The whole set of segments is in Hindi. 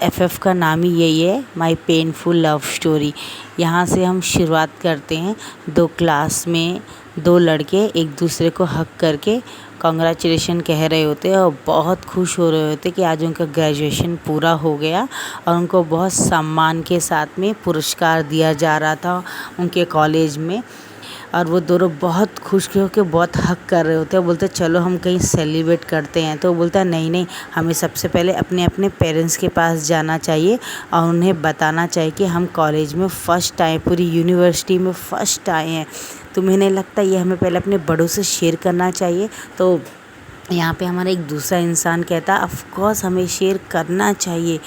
एफएफ का नाम ही यही है, माई पेनफुल लव स्टोरी। यहाँ से हम शुरुआत करते हैं। 2 क्लास में 2 लड़के एक दूसरे को हग करके कॉन्ग्रेचुलेशन कह रहे होते हैं और बहुत खुश हो रहे होते कि आज उनका ग्रेजुएशन पूरा हो गया और उनको बहुत सम्मान के साथ में पुरस्कार दिया जा रहा था उनके कॉलेज में। और वो दोनों बहुत खुश हो के बहुत हग कर रहे होते हैं। बोलते चलो हम कहीं सेलिब्रेट करते हैं। तो वो बोलता है नहीं नहीं, हमें सबसे पहले अपने अपने पेरेंट्स के पास जाना चाहिए और उन्हें बताना चाहिए कि हम कॉलेज में फ़र्स्ट आए, पूरी यूनिवर्सिटी में फ़र्स्ट आए हैं। तुम्हें नहीं लगता ये हमें पहले अपने बड़ों से शेयर करना चाहिए? तो यहाँ पे हमारा एक दूसरा इंसान कहता है ऑफ कोर्स हमें शेयर करना चाहिए,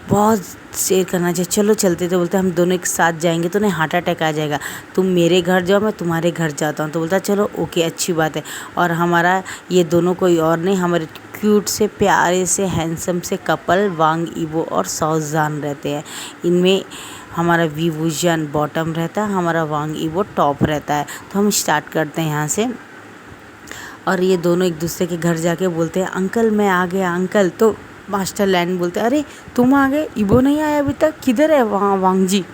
बहुत शेयर करना चाहिए, चलो चलते। तो बोलते हम दोनों एक साथ जाएंगे तो उन्हें हार्ट अटैक आ जाएगा, तुम मेरे घर जाओ मैं तुम्हारे घर जाता हूँ। तो बोलता चलो ओके, अच्छी बात है। और हमारा ये दोनों कोई और नहीं, हमारे क्यूट से प्यारे से हैंडसम से कपल वांग ईवो और सौजान रहते हैं। इनमें हमारा वी वुजन बॉटम रहता है, हमारा वांग ईवो टॉप रहता है। तो हम स्टार्ट करते हैं यहाँ से। और ये दोनों एक दूसरे के घर जाके बोलते हैं अंकल मैं आ गया अंकल। तो मास्टर लैंड बोलते हैं अरे तुम आ गए, इबो नहीं आया अभी तक, किधर है वहाँ वांग जी?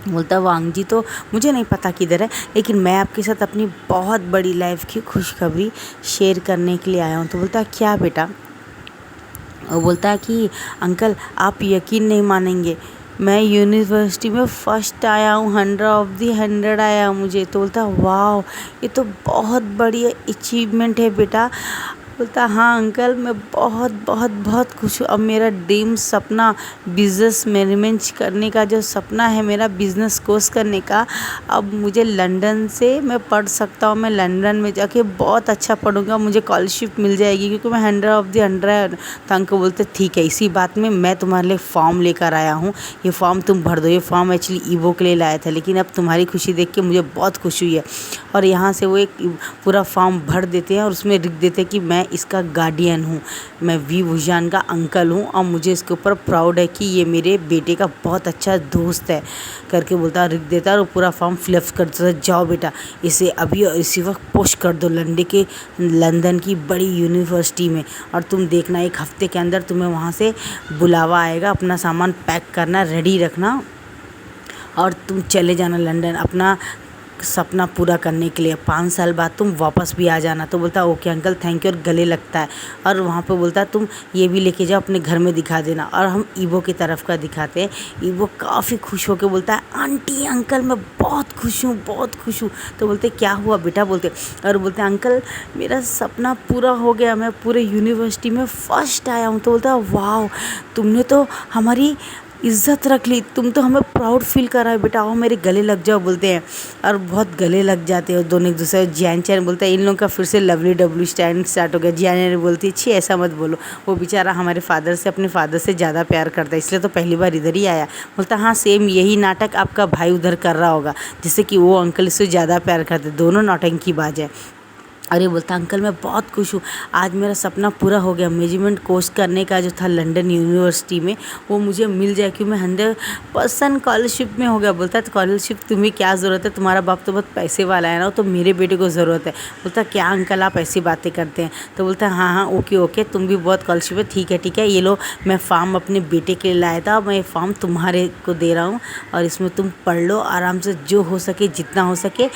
बोलता वांग जी तो मुझे नहीं पता किधर है, लेकिन मैं आपके साथ अपनी बहुत बड़ी लाइफ की खुशखबरी शेयर करने के लिए आया हूँ। तो बोलता है क्या बेटा? वो बोलता है कि अंकल आप यकीन नहीं मानेंगे, मैं यूनिवर्सिटी में फ़र्स्ट आया हूँ, 100 ऑफ दी 100 आया मुझे। तो बोलता वाह, ये तो बहुत बड़ी अचीवमेंट है बेटा। बोलता हाँ अंकल मैं बहुत बहुत बहुत खुश हूँ। अब मेरा ड्रीम सपना बिज़नेस मैनेजमेंट करने का जो सपना है मेरा, बिज़नेस कोर्स करने का, अब मुझे लंदन से मैं पढ़ सकता हूँ। मैं लंदन में जाके बहुत अच्छा पढ़ूँगा, मुझे स्कॉलरशिप मिल जाएगी क्योंकि मैं 100 ऑफ दी 100 है। तो अंकल बोलते ठीक है, इसी बात में मैं तुम्हारे लिए फॉर्म लेकर आया हूँ, ये फॉर्म तुम भर दो। ये फॉर्म एक्चुअली ईवो के लिए लाया था, लेकिन अब तुम्हारी खुशी देख के मुझे बहुत खुशी हुई है। और यहाँ से वो एक पूरा फॉर्म भर देते हैं और उसमें लिख देते हैं कि मैं इसका गार्डियन हूँ, मैं वी वुजान का अंकल हूँ और मुझे इसके ऊपर प्राउड है कि ये मेरे बेटे का बहुत अच्छा दोस्त है करके बोलता लिख देता है। और पूरा फॉर्म फिलअप कर देता है, जाओ बेटा इसे अभी और इसी वक्त पोस्ट कर दो लंदन की बड़ी यूनिवर्सिटी में, और तुम देखना 1 हफ्ते के अंदर तुम्हें वहाँ से बुलावा आएगा, अपना सामान पैक करना रेडी रखना और तुम चले जाना लंदन अपना सपना पूरा करने के लिए। 5 साल बाद तुम वापस भी आ जाना। तो बोलता ओके अंकल थैंक यू, और गले लगता है। और वहाँ पे बोलता तुम ये भी लेके जाओ अपने घर में दिखा देना। और हम ईवो की तरफ का दिखाते हैं। ईवो काफ़ी खुश होकर बोलता है आंटी अंकल मैं बहुत खुश हूँ, बहुत खुश हूँ। तो बोलते क्या हुआ बेटा? बोलते और बोलते अंकल मेरा सपना पूरा हो गया, मैं पूरे यूनिवर्सिटी में फ़र्स्ट आया हूँ। तो बोलता है वाह, तुमने तो हमारी इज़्ज़त रख ली, तुम तो हमें प्राउड फील करा है बेटा, आओ मेरे गले लग जाओ बोलते हैं। और बहुत गले लग जाते हैं दोनों एक दूसरे। जैन चैन बोलता है इन लोगों का फिर से लवली डब्ल्यू स्टैंड स्टार्ट हो गया। जैन बोलती है छी ऐसा मत बोलो, वो बेचारा हमारे फादर से अपने फादर से ज़्यादा प्यार करता है, इसलिए तो पहली बार इधर ही आया। बोलता हाँ सेम यही नाटक आपका भाई उधर कर रहा होगा, जिससे कि वो अंकल इससे ज़्यादा प्यार करते, दोनों नौटंकीबाज है। और ये बोलता अंकल मैं बहुत खुश हूँ, आज मेरा सपना पूरा हो गया। मैनेजमेंट कोर्स करने का जो था लंदन यूनिवर्सिटी में वो मुझे मिल जाए क्योंकि मैं 100% स्कॉलरशिप में हो गया। बोलता है स्कॉलरशिप तुम्हें क्या ज़रूरत है, तुम्हारा बाप तो बहुत पैसे वाला है ना, तो मेरे बेटे को ज़रूरत है। बोलता क्या अंकल आप ऐसी बातें करते हैं? तो बोलता हाँ हाँ ओके ओके, तुम भी बहुत स्कॉलरशिप है, ठीक है ये लो मैं फॉर्म अपने बेटे के लिए लाया था, मैं ये फॉर्म तुम्हारे को दे रहा हूँ और इसमें तुम पढ़ लो आराम से, जो हो सके जितना हो सके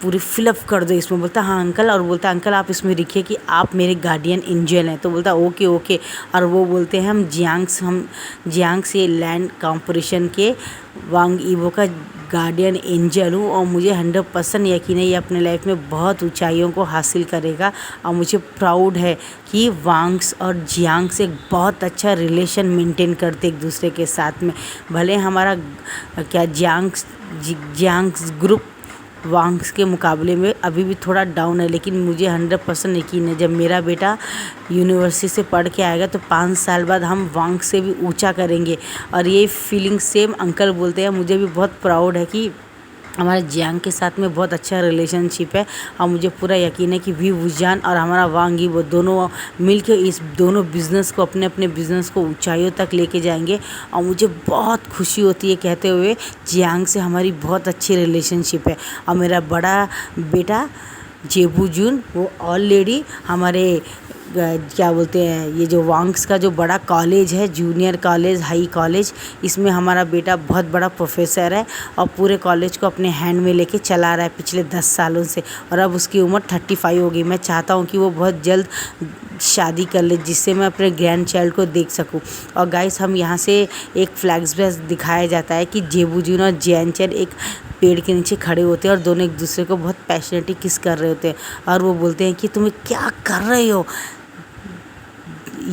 पूरी फिलअप कर दो इसमें। बोलता हाँ अंकल, और बोलता अंकल आप इसमें लिखिए कि आप मेरे गार्डियन एंजल हैं। तो बोलता ओके ओके। और वो बोलते हैं हम जियांग से लैंड कॉम्पोरेशन के वांग ईवो का गार्डियन एंजल हूँ और मुझे 100% यकीन है ये अपने लाइफ में बहुत ऊंचाइयों को हासिल करेगा। और मुझे प्राउड है कि वांग्स और जियांग से बहुत अच्छा रिलेशन मेंटेन करते एक दूसरे के साथ में। भले हमारा क्या जियांग्स ग्रुप वांग्स के मुकाबले में अभी भी थोड़ा डाउन है, लेकिन मुझे 100% यकीन है जब मेरा बेटा यूनिवर्सिटी से पढ़ के आएगा तो 5 साल बाद हम वांग से भी ऊंचा करेंगे। और ये फीलिंग सेम अंकल बोलते हैं, मुझे भी बहुत प्राउड है कि हमारे जियांग के साथ में बहुत अच्छा रिलेशनशिप है। और मुझे पूरा यकीन है कि वी वुजान और हमारा वांगी वो दोनों मिलके इस दोनों बिज़नेस को अपने अपने बिज़नेस को ऊंचाइयों तक लेके जाएंगे। और मुझे बहुत खुशी होती है कहते हुए जियांग से हमारी बहुत अच्छी रिलेशनशिप है। और मेरा बड़ा बेटा जेबू जून वो ऑलरेडी हमारे क्या बोलते हैं, ये जो वांग्स का जो बड़ा कॉलेज है, जूनियर कॉलेज, हाई कॉलेज, इसमें हमारा बेटा बहुत बड़ा प्रोफेसर है और पूरे कॉलेज को अपने हैंड में लेके चला रहा है पिछले 10 सालों से। और अब उसकी उम्र 35 हो गई। मैं चाहता हूँ कि वो बहुत जल्द शादी कर ले, जिससे मैं अपने ग्रैंड चाइल्ड को देख सकूं। और गाइस, हम यहाँ से एक फ्लैशबैक दिखाया जाता है कि जेबूजून और जियांचेन एक पेड़ के नीचे खड़े होते हैं और दोनों एक दूसरे को बहुत पैशनेटली किस कर रहे होते हैं। और वो बोलते हैं कि तुम्हें क्या कर रहे हो,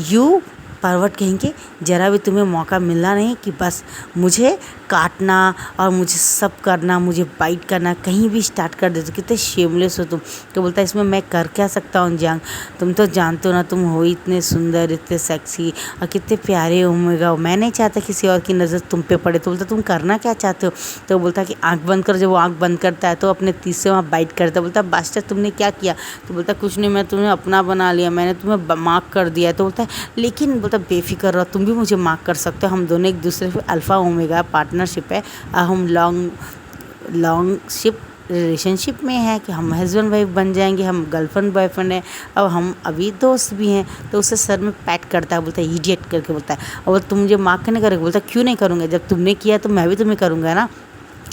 यू परवट कहेंगे, ज़रा भी तुम्हें मौका मिलना नहीं कि बस मुझे काटना और मुझे सब करना, मुझे बाइट करना, कहीं भी स्टार्ट कर देते। कितने शेमलेस हो तुम। तो बोलता है इसमें मैं कर क्या सकता हूँ जियांग, तुम तो जानते हो ना, तुम हो इतने सुंदर, इतने सेक्सी और कितने प्यारे होंगे। मैं नहीं चाहता किसी और की नज़र तुम पे पड़े। तो बोलता तुम करना क्या चाहते हो। तो बोलता कि आँख बंद कर। जब वो आँख बंद करता है तो अपने तीर से वहाँ बाइट करता। बोलता बास्टर तुमने क्या किया। तो बोलता कुछ नहीं, मैं तुम्हें अपना बना लिया, मैंने तुम्हें मार्क कर दिया। तो बोलता है लेकिन, बोलता बेफिक्र रहो, तुम भी मुझे मार्क कर सकते हो, हम दोनों एक दूसरे पे अल्फ़ा ओमेगा पार्टनरशिप है। हम लॉन्गशिप रिलेशनशिप में है कि हम हस्बैंड वाइफ बन जाएंगे, हम गर्लफ्रेंड बॉयफ्रेंड है, अब हम अभी दोस्त भी हैं। तो उसे सर में पैट करता है, बोलता है इडियट करके बोलता है। और तुम मुझे मार्क नहीं करोगे। बोलता क्यों नहीं करूँगा, जब तुमने किया तो मैं भी तुम्हें करूँगा ना।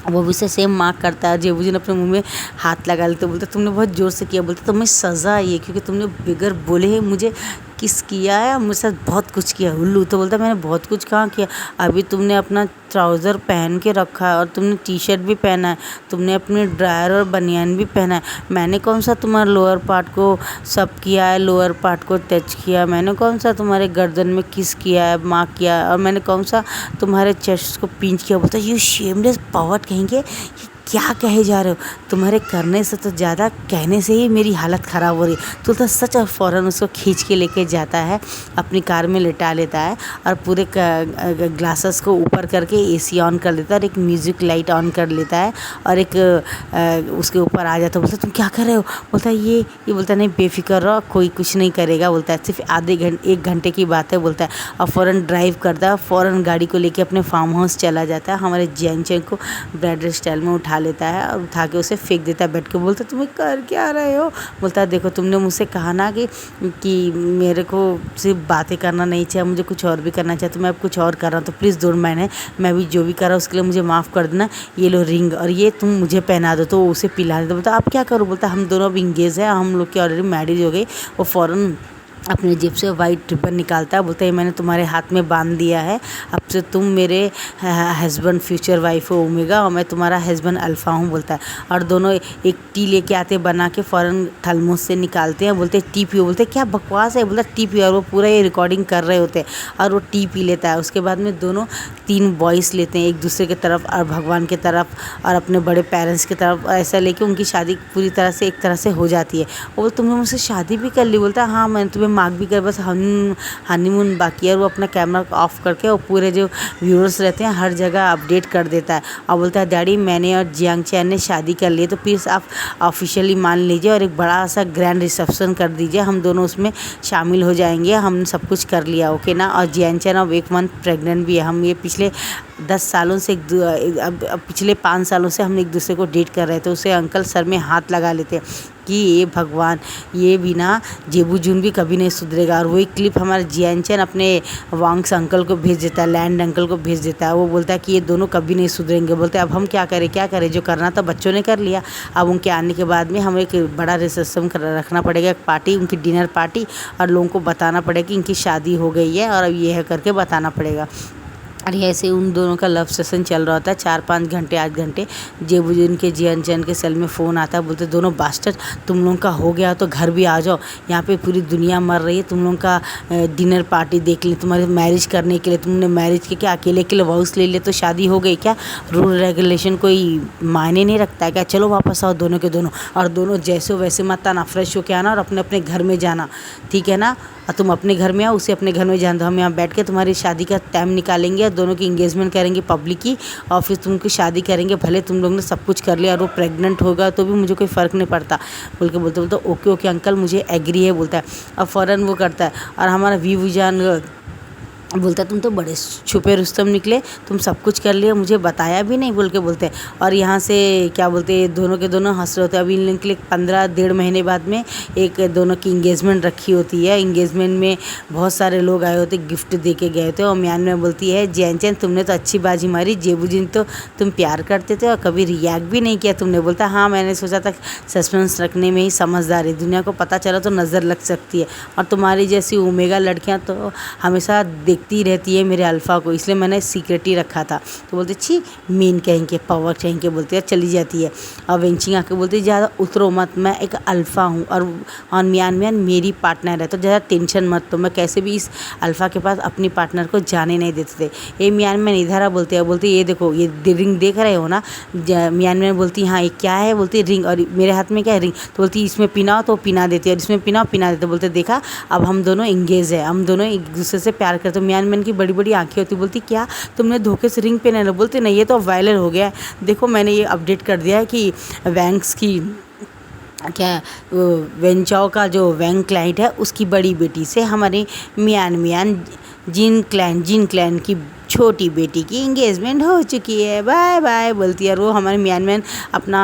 वो भी उसे सेम मार्क करता है। जेबूजून अपने मुंह में हाथ लगा लेते। बोलते तुमने बहुत ज़ोर से किया। बोलते तुम्हें सज़ा आई है क्योंकि तुमने बगैर बोले ही मुझे किस किया है, मुझे साथ बहुत कुछ किया उल्लू। तो बोलता मैंने बहुत कुछ कहाँ किया, अभी तुमने अपना ट्राउज़र पहन के रखा है और तुमने टी शर्ट भी पहना है, तुमने अपने ड्रायर और बनियान भी पहना है। मैंने कौन सा तुम्हारे लोअर पार्ट को सब किया है, लोअर पार्ट को टच किया, मैंने कौन सा तुम्हारे गर्दन में किस किया है, मार्क किया है, और मैंने कौन सा तुम्हारे चेस्ट को पिंच किया। बोलता यू शेमलेस पावट कहेंगे, क्या कहे जा रहे हो, तुम्हारे करने से तो ज़्यादा कहने से ही मेरी हालत ख़राब हो रही है। तो सच, और फ़ौरन उसको खींच के लेके जाता है, अपनी कार में लिटा लेता है और पूरे ग्लासेस को ऊपर करके एसी ऑन कर लेता है और एक म्यूज़िक लाइट ऑन कर लेता है और एक उसके ऊपर आ जाता है। बोलता तुम क्या कर रहे हो। बोलता है ये बोलता नहीं बेफिक्र रहो, कोई कुछ नहीं करेगा। बोलता है सिर्फ एक घंटे की बात है। बोलता है और फ़ौरन ड्राइव करता है, फ़ौरन गाड़ी को लेके अपने फार्म हाउस चला जाता है। हमारे जियांचेन को ब्राइडल स्टाइल में उठा लेता है और उठा के उसे फेंक देता है बेड के। बोलता तुम्हें कर क्या रहे हो। बोलता है देखो तुमने मुझसे कहा ना कि मेरे को सिर्फ बातें करना नहीं चाहिए, मुझे कुछ और भी करना चाहिए, तो मैं अब कुछ और कर रहा हूँ, तो प्लीज़ डोंट माइंड, मैं भी जो भी कर रहा हूँ उसके लिए मुझे माफ़ कर देना। ये लो रिंग और ये तुम मुझे पहना दो। तो उसे पिला देता। बोलता आप क्या करो। बोलता हम दोनों अब इंगेज है, हम लोग की ऑलरेडी मैरिज हो गई। वो फ़ौरन अपने जेब से वाइट रिबन निकालता है। बोलता है मैंने तुम्हारे हाथ में बांध दिया है, अब से तुम मेरे हस्बैंड फ्यूचर वाइफ हो ओमेगा और मैं तुम्हारा हस्बैंड अल्फ़ा हूँ। बोलता है और दोनों एक टी लेके आते बना के, फ़ौरन थर्मोस से निकालते हैं। बोलते टी पियो। बोलते क्या बकवास है। बोलता टी पियो। और वो पूरा ये रिकॉर्डिंग कर रहे होते हैं और वो टी पी लेता है। उसके बाद में दोनों 3 वॉइस लेते हैं, एक दूसरे की तरफ और भगवान की तरफ और अपने बड़े पेरेंट्स की तरफ। ऐसा लेके उनकी शादी पूरी तरह से एक तरह से हो जाती है। और तुमने मुझसे शादी भी कर ली। बोलता हाँ मैंने तुम्हें मार्क भी कर, बस हनीमून बाकी है। और वो अपना कैमरा ऑफ करके और पूरे जो व्यूअर्स रहते हैं हर जगह अपडेट कर देता है और बोलता है डैडी मैंने और जियांगचैन ने शादी कर ली, तो प्लीज़ आप ऑफिशियली मान लीजिए और एक बड़ा सा ग्रैंड रिसेप्शन कर दीजिए, हम दोनों उसमें शामिल हो जाएंगे, हमने सब कुछ कर लिया ओके ना। और जियांगचैन अब 1 मंथ प्रेग्नेंट भी है। हम ये पिछले 10 सालों से अब पिछले 5 सालों से हम एक दूसरे को डेट कर रहे थे। उसे अंकल सर में हाथ लगा लेते कि ये भगवान, ये बिना जेबूजून भी कभी नहीं सुधरेगा। और वही क्लिप हमारा जियांगचैन अपने वांग्स अंकल को भेज देता है, लैंड अंकल को भेज देता है। वो बोलता है कि ये दोनों कभी नहीं सुधरेंगे। बोलते हैं अब हम क्या करें, जो करना था बच्चों ने कर लिया, अब उनके आने के बाद में हमें एक बड़ा रिसेप्शन रखना पड़ेगा, एक पार्टी, उनकी डिनर पार्टी, और लोगों को बताना पड़ेगा कि इनकी शादी हो गई है और अब ये है करके बताना पड़ेगा। और ऐसे उन दोनों का लव सेशन चल रहा होता है 4-5 घंटे 8 घंटे। जेबूजून के जियांगचैन के सेल में फ़ोन आता है। बोलते दोनों बास्टर्ड, तुम लोगों का हो गया तो घर भी आ जाओ, यहाँ पे पूरी दुनिया मर रही है, तुम लोगों का डिनर पार्टी देख ले, तुम्हारे मैरिज करने के लिए, तुमने मैरिज के क्या अकेले अकेले वाउस ले ले तो शादी हो गई क्या, रूल रेगुलेशन कोई मायने नहीं रखता है क्या, चलो वापस आओ दोनों के दोनों, और दोनों जैसे हो वैसे मत आना, फ्रेश होके आना और अपने अपने घर में जाना, ठीक है ना। और तुम अपने घर में आओ, उसे अपने घर में जान दो, हम यहाँ बैठ के तुम्हारी शादी का टाइम निकालेंगे और दोनों की इंगेजमेंट करेंगे पब्लिक की, और फिर तुमकी शादी करेंगे। भले तुम लोग ने सब कुछ कर लिया और वो प्रेग्नेंट होगा तो भी मुझे कोई फ़र्क नहीं पड़ता। बोलते ओके अंकल मुझे एग्री है। बोलता है और फ़ौरन वो करता है। और हमारा वी विजान बोलता तुम तो बड़े छुपे रुस्तम निकले, तुम सब कुछ कर लिया, मुझे बताया भी नहीं, बोल के बोलते हैं। और यहाँ से क्या बोलते हैं, दोनों के दोनों हंस रहे होते हैं। अभी इनके लिए 15 डेढ़ महीने बाद में एक दोनों की इंगेजमेंट रखी होती है। इंगेजमेंट में बहुत सारे लोग आए होते, गिफ्ट दे के गए थे। और म्यान में बोलती है जैन चैन तुमने तो अच्छी बाजी मारी, जेबूजिन तो तुम प्यार करते थे और कभी रिएक्ट भी नहीं किया तुमने। बोलता हाँ मैंने सोचा था सस्पेंस रखने में ही समझदारी, दुनिया को पता चला तो नज़र लग सकती है, और तुम्हारी जैसी ओमेगा लड़कियाँ तो हमेशा देखती रहती है मेरे अल्फ़ा को, इसलिए मैंने सीक्रेट ही रखा था। तो बोलते छी मीन कहेंगे, पावर कहेंगे, बोलते हैं चली जाती है। और वेंचिंग आके बोलती ज़्यादा उतरो मत, मैं एक अल्फ़ा हूँ और म्यान मेरी पार्टनर है, तो ज़्यादा टेंशन मत। तो मैं कैसे भी इस अल्फ़ा के पास अपनी पार्टनर को जाने नहीं देते थे। ये म्यान इधर आ, बोलते हैं, बोलते ये देखो ये रिंग देख रहे हो ना। म्यान बोलती हाँ ये क्या है, बोलती रिंग, और मेरे हाथ में क्या है रिंग। तो बोलती इसमें पिनाओ, तो पिना देती है, और इसमें पिनाओ पिना देते। बोलते देखा अब हम दोनों इंगेज है, हम दोनों एक दूसरे से प्यार करते। म्यान की बड़ी बड़ी आंखें होती, बोलती क्या तुमने धोखे से रिंग पहना है? बोलते नहीं ये तो वायरल हो गया है, देखो मैंने ये अपडेट कर दिया है कि वैंक्स की क्या वेंचाओ का जो वैंग क्लाइंट है उसकी बड़ी बेटी से हमारे म्यान जिन क्लैन की छोटी बेटी की इंगेजमेंट हो चुकी है, बाय बाय बोलती है। और वो हमारे म्यान अपना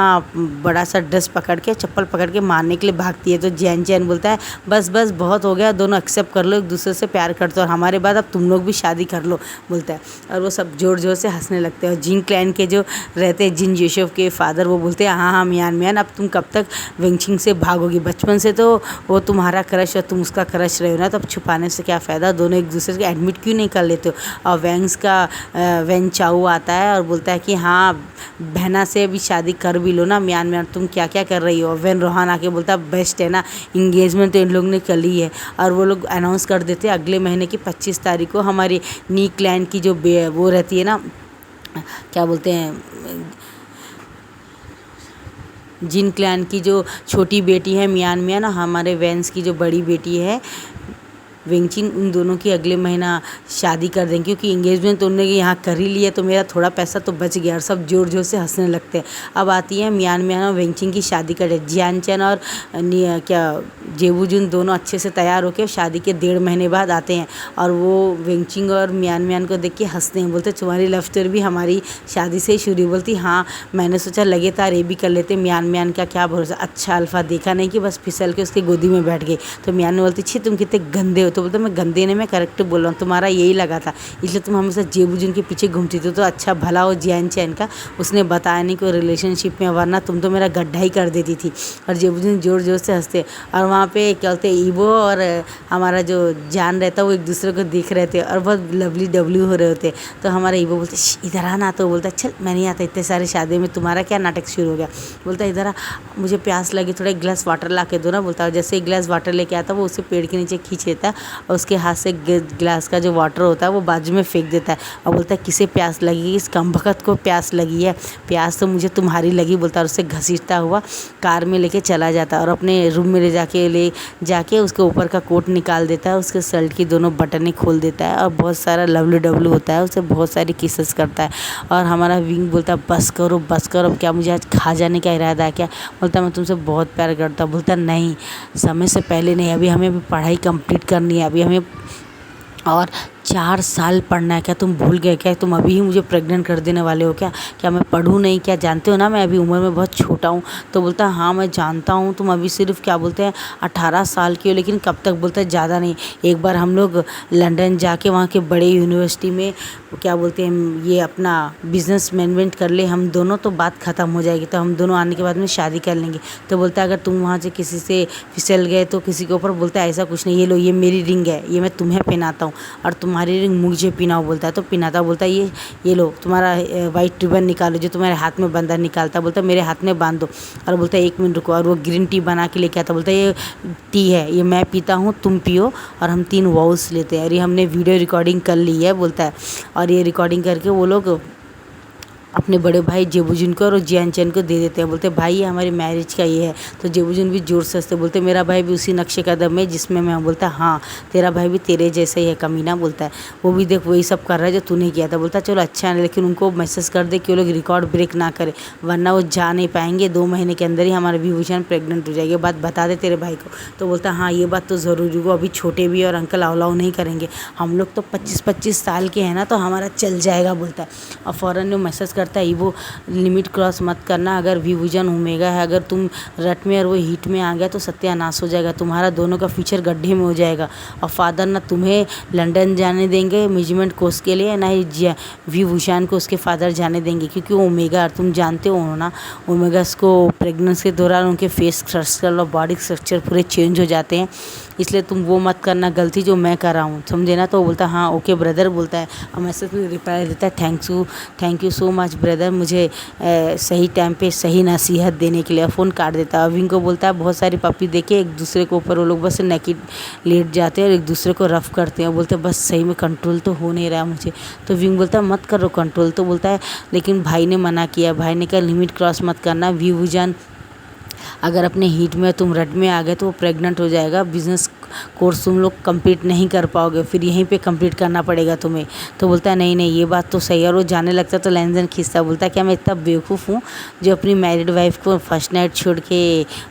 बड़ा सा ड्रेस पकड़ के चप्पल पकड़ के मारने के लिए भागती है। तो जैन बोलता है बस बस बहुत हो गया, दोनों एक्सेप्ट कर लो, एक दूसरे से प्यार करते हो, और हमारे बाद अब तुम लोग भी शादी कर लो, बोलता है। और वो सब जोर जोर से हंसने लगते हैं। और जिन क्लैन के जो रहते हैं, जिन जोसेफ के फादर, वो बोलते हैं हाँ हाँ म्यान अब तुम कब तक वेंचिंग से भागोगी, बचपन से तो वो तुम्हारा क्रश और तुम उसका क्रश रहे हो ना, तो अब छुपाने से क्या फ़ायदा, दोनों एक दूसरे को एडमिट क्यों नहीं कर लेते हो। और का वेन चाऊ आता है और बोलता है कि हाँ बहना से अभी शादी कर भी लो ना म्यान तुम क्या क्या कर रही हो। वेन रोहान आके बोलता है बेस्ट है ना, इंगेजमेंट तो इन लोग ने कर ली है। और वो लोग अनाउंस कर देते हैं अगले महीने की 25 तारीख को हमारी नी क्लैन की जो वो रहती है ना, क्या बोलते हैं, जिन क्लैन की जो छोटी बेटी है म्यान हमारे वेंस की जो बड़ी बेटी है वेंचिन, उन दोनों की अगले महीना शादी कर देंगे, क्योंकि इंगेजमेंट तो उन्होंने यहाँ कर ही लिया, तो मेरा थोड़ा पैसा तो बच गया। और सब जोर जोर से हंसने लगते हैं। अब आती है म्यान और वेंचिन की शादी कर जियान चैन और क्या जेबूजुन दोनों अच्छे से तैयार होकर शादी के 1.5 महीने बाद आते हैं। और वो वेंचिंग और म्यान को देख के हंसते हैं, बोलते तुम्हारी लव स्टोरी भी हमारी शादी से ही शुरू। बोलती हाँ मैंने सोचा लगे तार ये भी कर लेते, म्यान का क्या भरोसा, अच्छा अल्फ़ा देखा नहीं कि बस फिसल के उसकी गोदी में बैठ गई। तो म्यान बोलती छी तुम कितने गंदे हो। तो बोलते मैं गंदे नहीं, मैं करेक्ट बोल रहा हूँ, तुम्हारा यही लगा था, इसलिए तुम हमेशा जेबूजुन के पीछे घूमती थी। तो अच्छा भला हो जियान चैन का, उसने बताया नहीं कोई रिलेशनशिप में, वरना तुम तो मेरा गड्ढा ही कर देती थी। और जेबूजुन जोर जोर से हंसते। और वहाँ पे क्या बोलते ईवो और हमारा जो जान रहता वो एक दूसरे को देख रहे थे और बहुत लवली डब्ल्यू हो रहे होते। तो हमारा ईवो बोलते इधर आना, तो बोलता चल मैं नहीं आता, इतने सारे शादी में तुम्हारा क्या नाटक शुरू हो गया। बोलता इधर आ, मुझे प्यास लगी, थोड़ा एक गिलास वाटर ला के दो ना। बोलता जैसे एक गिलास वाटर लेके आता वो उसे पेड़ के नीचे खींच लेता है और उसके हाथ से गिलास का जो वाटर होता है वो बाजू में फेंक देता है। और बोलता है किसे प्यास लगी, इस कमबख्त को प्यास लगी है, प्यास तो मुझे तुम्हारी लगी। बोलता है, उससे घसीटता हुआ कार में लेके चला जाता है और अपने रूम में ले जाके उसके ऊपर का कोट निकाल देता है, उसके शर्ट की दोनों बटनें खोल देता है और बहुत सारा लवली डब्लू होता है, उसे बहुत सारी किसेस करता है। और हमारा विंग बोलता है बस करो, अब क्या मुझे आज खा जाने का इरादा है क्या। बोलता मैं तुमसे बहुत प्यार करता हूँ। बोलता नहीं, समय से पहले नहीं, अभी हमें पढ़ाई कंप्लीट करनी है, अभी हमें और 4 साल पढ़ना है। क्या तुम भूल गए क्या, तुम अभी ही मुझे प्रेग्नेंट कर देने वाले हो क्या मैं पढ़ूँ नहीं क्या, जानते हो ना मैं अभी उम्र में बहुत छोटा हूँ। तो बोलता है हाँ मैं जानता हूँ, तुम अभी सिर्फ क्या बोलते हैं 18 साल की हो, लेकिन कब तक, बोलता है ज़्यादा नहीं, एक बार हम लोग लंदन जाके वहाँ के बड़े यूनिवर्सिटी में क्या बोलते हैं ये अपना बिज़नेस मैनेजमेंट कर ले हम दोनों, तो बात ख़त्म हो जाएगी, तो हम दोनों आने के बाद में शादी कर लेंगे। तो बोलता है अगर तुम वहाँ से किसी से फिसल गए तो किसी के ऊपर, बोलता है ऐसा कुछ नहीं, ये लो ये मेरी रिंग है, ये मैं तुम्हें पहनाता हूँ और तुम्हारी रिंग मुझे पिनाओ। बोलता है तो पिनाता। बोलता है ये लो तुम्हारा वाइट रिबन निकालो जो तुम्हारे हाथ में बंदा निकालता। बोलता है मेरे हाथ में बांध दो। और बोलता है 1 मिनट रुको, और वो ग्रीन टी बना के लेके आता। बोलता है ये टी है, ये मैं पीता हूँ तुम पियो, और हम 3 वाउस लेते हैं। और ये हमने वीडियो रिकॉर्डिंग कर ली है, बोलता है। और ये रिकॉर्डिंग करके वो लोग अपने बड़े भाई जेबुजुन को और जियानचैन को दे देते हैं। बोलते भाई ये हमारी मैरिज का ये है। तो जेबुजुन भी जोर से हंसते, बोलते मेरा भाई भी उसी नक्शे कदम में जिसमें मैं हूँ। बोलता हाँ तेरा भाई भी तेरे जैसे ही है कमीना। बोलता है वो भी देख वही सब कर रहा है जो तूने किया था। बोलता चलो अच्छा है, लेकिन उनको मैसेज कर दे कि वो लोग रिकॉर्ड ब्रेक ना करे, वरना वो जा नहीं पाएंगे। 2 महीने के अंदर ही हमारा विभूषण प्रेग्नेंट हो जाएगी, बात बता दे तेरे भाई को। तो बोलता हाँ ये बात तो ज़रूरी होगा, अभी छोटे भी और अंकल अलाउ नहीं करेंगे, हम लोग तो 25-25 साल के हैं ना, तो हमारा चल जाएगा। बोलता है और फ़ौरन वो मैसेज करता है वो लिमिट क्रॉस मत करना, अगर विभूषण ओमेगा है, अगर तुम रट में और वो हीट में आ गया तो सत्यानाश हो जाएगा, तुम्हारा दोनों का फ्यूचर गड्ढे में हो जाएगा। और फादर ना तुम्हें लंदन जाने देंगे मेजरमेंट कोर्स के लिए, ना ही विभूषण को उसके फादर जाने देंगे, क्योंकि ओमेगा तुम जानते हो ना, ओमेगास को प्रेगनेंसी के दौरान उनके फेस स्ट्रक्चर और बॉडी स्ट्रक्चर पूरे चेंज हो जाते हैं, इसलिए तुम वो मत करना गलती जो मैं कर रहा हूँ, समझे ना। तो वो बोलता हाँ ओके ब्रदर। बोलता है और मैसेज में रिप्लाई देता है thank you so much brother, मुझे सही टाइम पे सही नसीहत देने के लिए। फ़ोन काट देता है। विंग को बोलता है बहुत सारी पपी देखे एक दूसरे के ऊपर वो लोग बस नेकेड लेट जाते हैं और एक दूसरे को रफ़ करते हैं। बोलते हैं बस सही में कंट्रोल तो हो नहीं रहा मुझे। तो विंग बोलता है मत करो कंट्रोल। तो बोलता है लेकिन भाई ने मना किया, भाई ने कहा लिमिट क्रॉस मत करना, विभूषण अगर अपने हीट में तुम रट में आ गए तो वो प्रेग्नेंट हो जाएगा, बिज़नेस कोर्स तुम लोग कंप्लीट नहीं कर पाओगे, फिर यहीं पे कंप्लीट करना पड़ेगा तुम्हें। तो बोलता है नहीं ये बात तो सही है। और वो जाने लगता है तो लेनदेन खींचता, बोलता है क्या मैं इतना बेवकूफ़ हूँ जो अपनी मैरिड वाइफ को फर्स्ट नाइट छोड़ के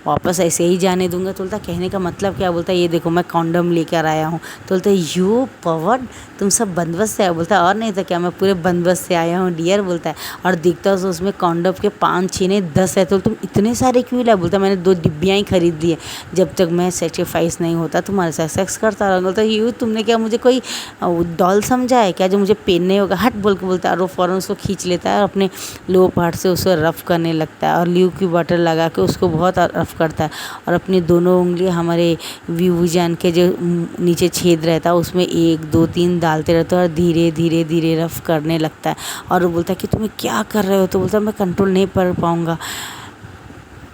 वापस ऐसे ही जाने दूंगा। तो बोलता कहने का मतलब क्या। बोलता ये देखो मैं कॉन्डम लेकर आया हूँ। तो बोलता यू पवर्ड, तुम सब बंदोबस्त से आए। बोलता और नहीं तो क्या, मैं पूरे बंदोबस्त से आया हूँ डियर। बोलता है और दिखता है उसमें कॉन्डम के 5-6 नहीं 10 है। तो तुम इतने सारे क्यों लाए। बोलता मैंने 2 डिब्बियाँ ही खरीद ली है, जब तक मैं सेटिस्फाइस नहीं होता तुम्हारे साथ सेक्स करता रहा। बोलता यू तुमने क्या मुझे कोई डॉल समझा है क्या जो मुझे पेन नहीं होगा, हट बोल के बोलता है। और वो फ़ौरन उसको खींच लेता है और अपने लो पार्ट से उसको रफ़ करने लगता है और ल्यू की बॉटल लगा के उसको बहुत रफ़ करता है और अपनी दोनों उंगलियां हमारे विभूषण के जो नीचे छेद रहता है उसमें 1 2 3 डालते रहता है और धीरे धीरे धीरे रफ़ करने लगता है। और वो बोलता है कि तुम्हें क्या कर रहे हो। तो बोलता है मैं कंट्रोल नहीं कर पाऊँगा,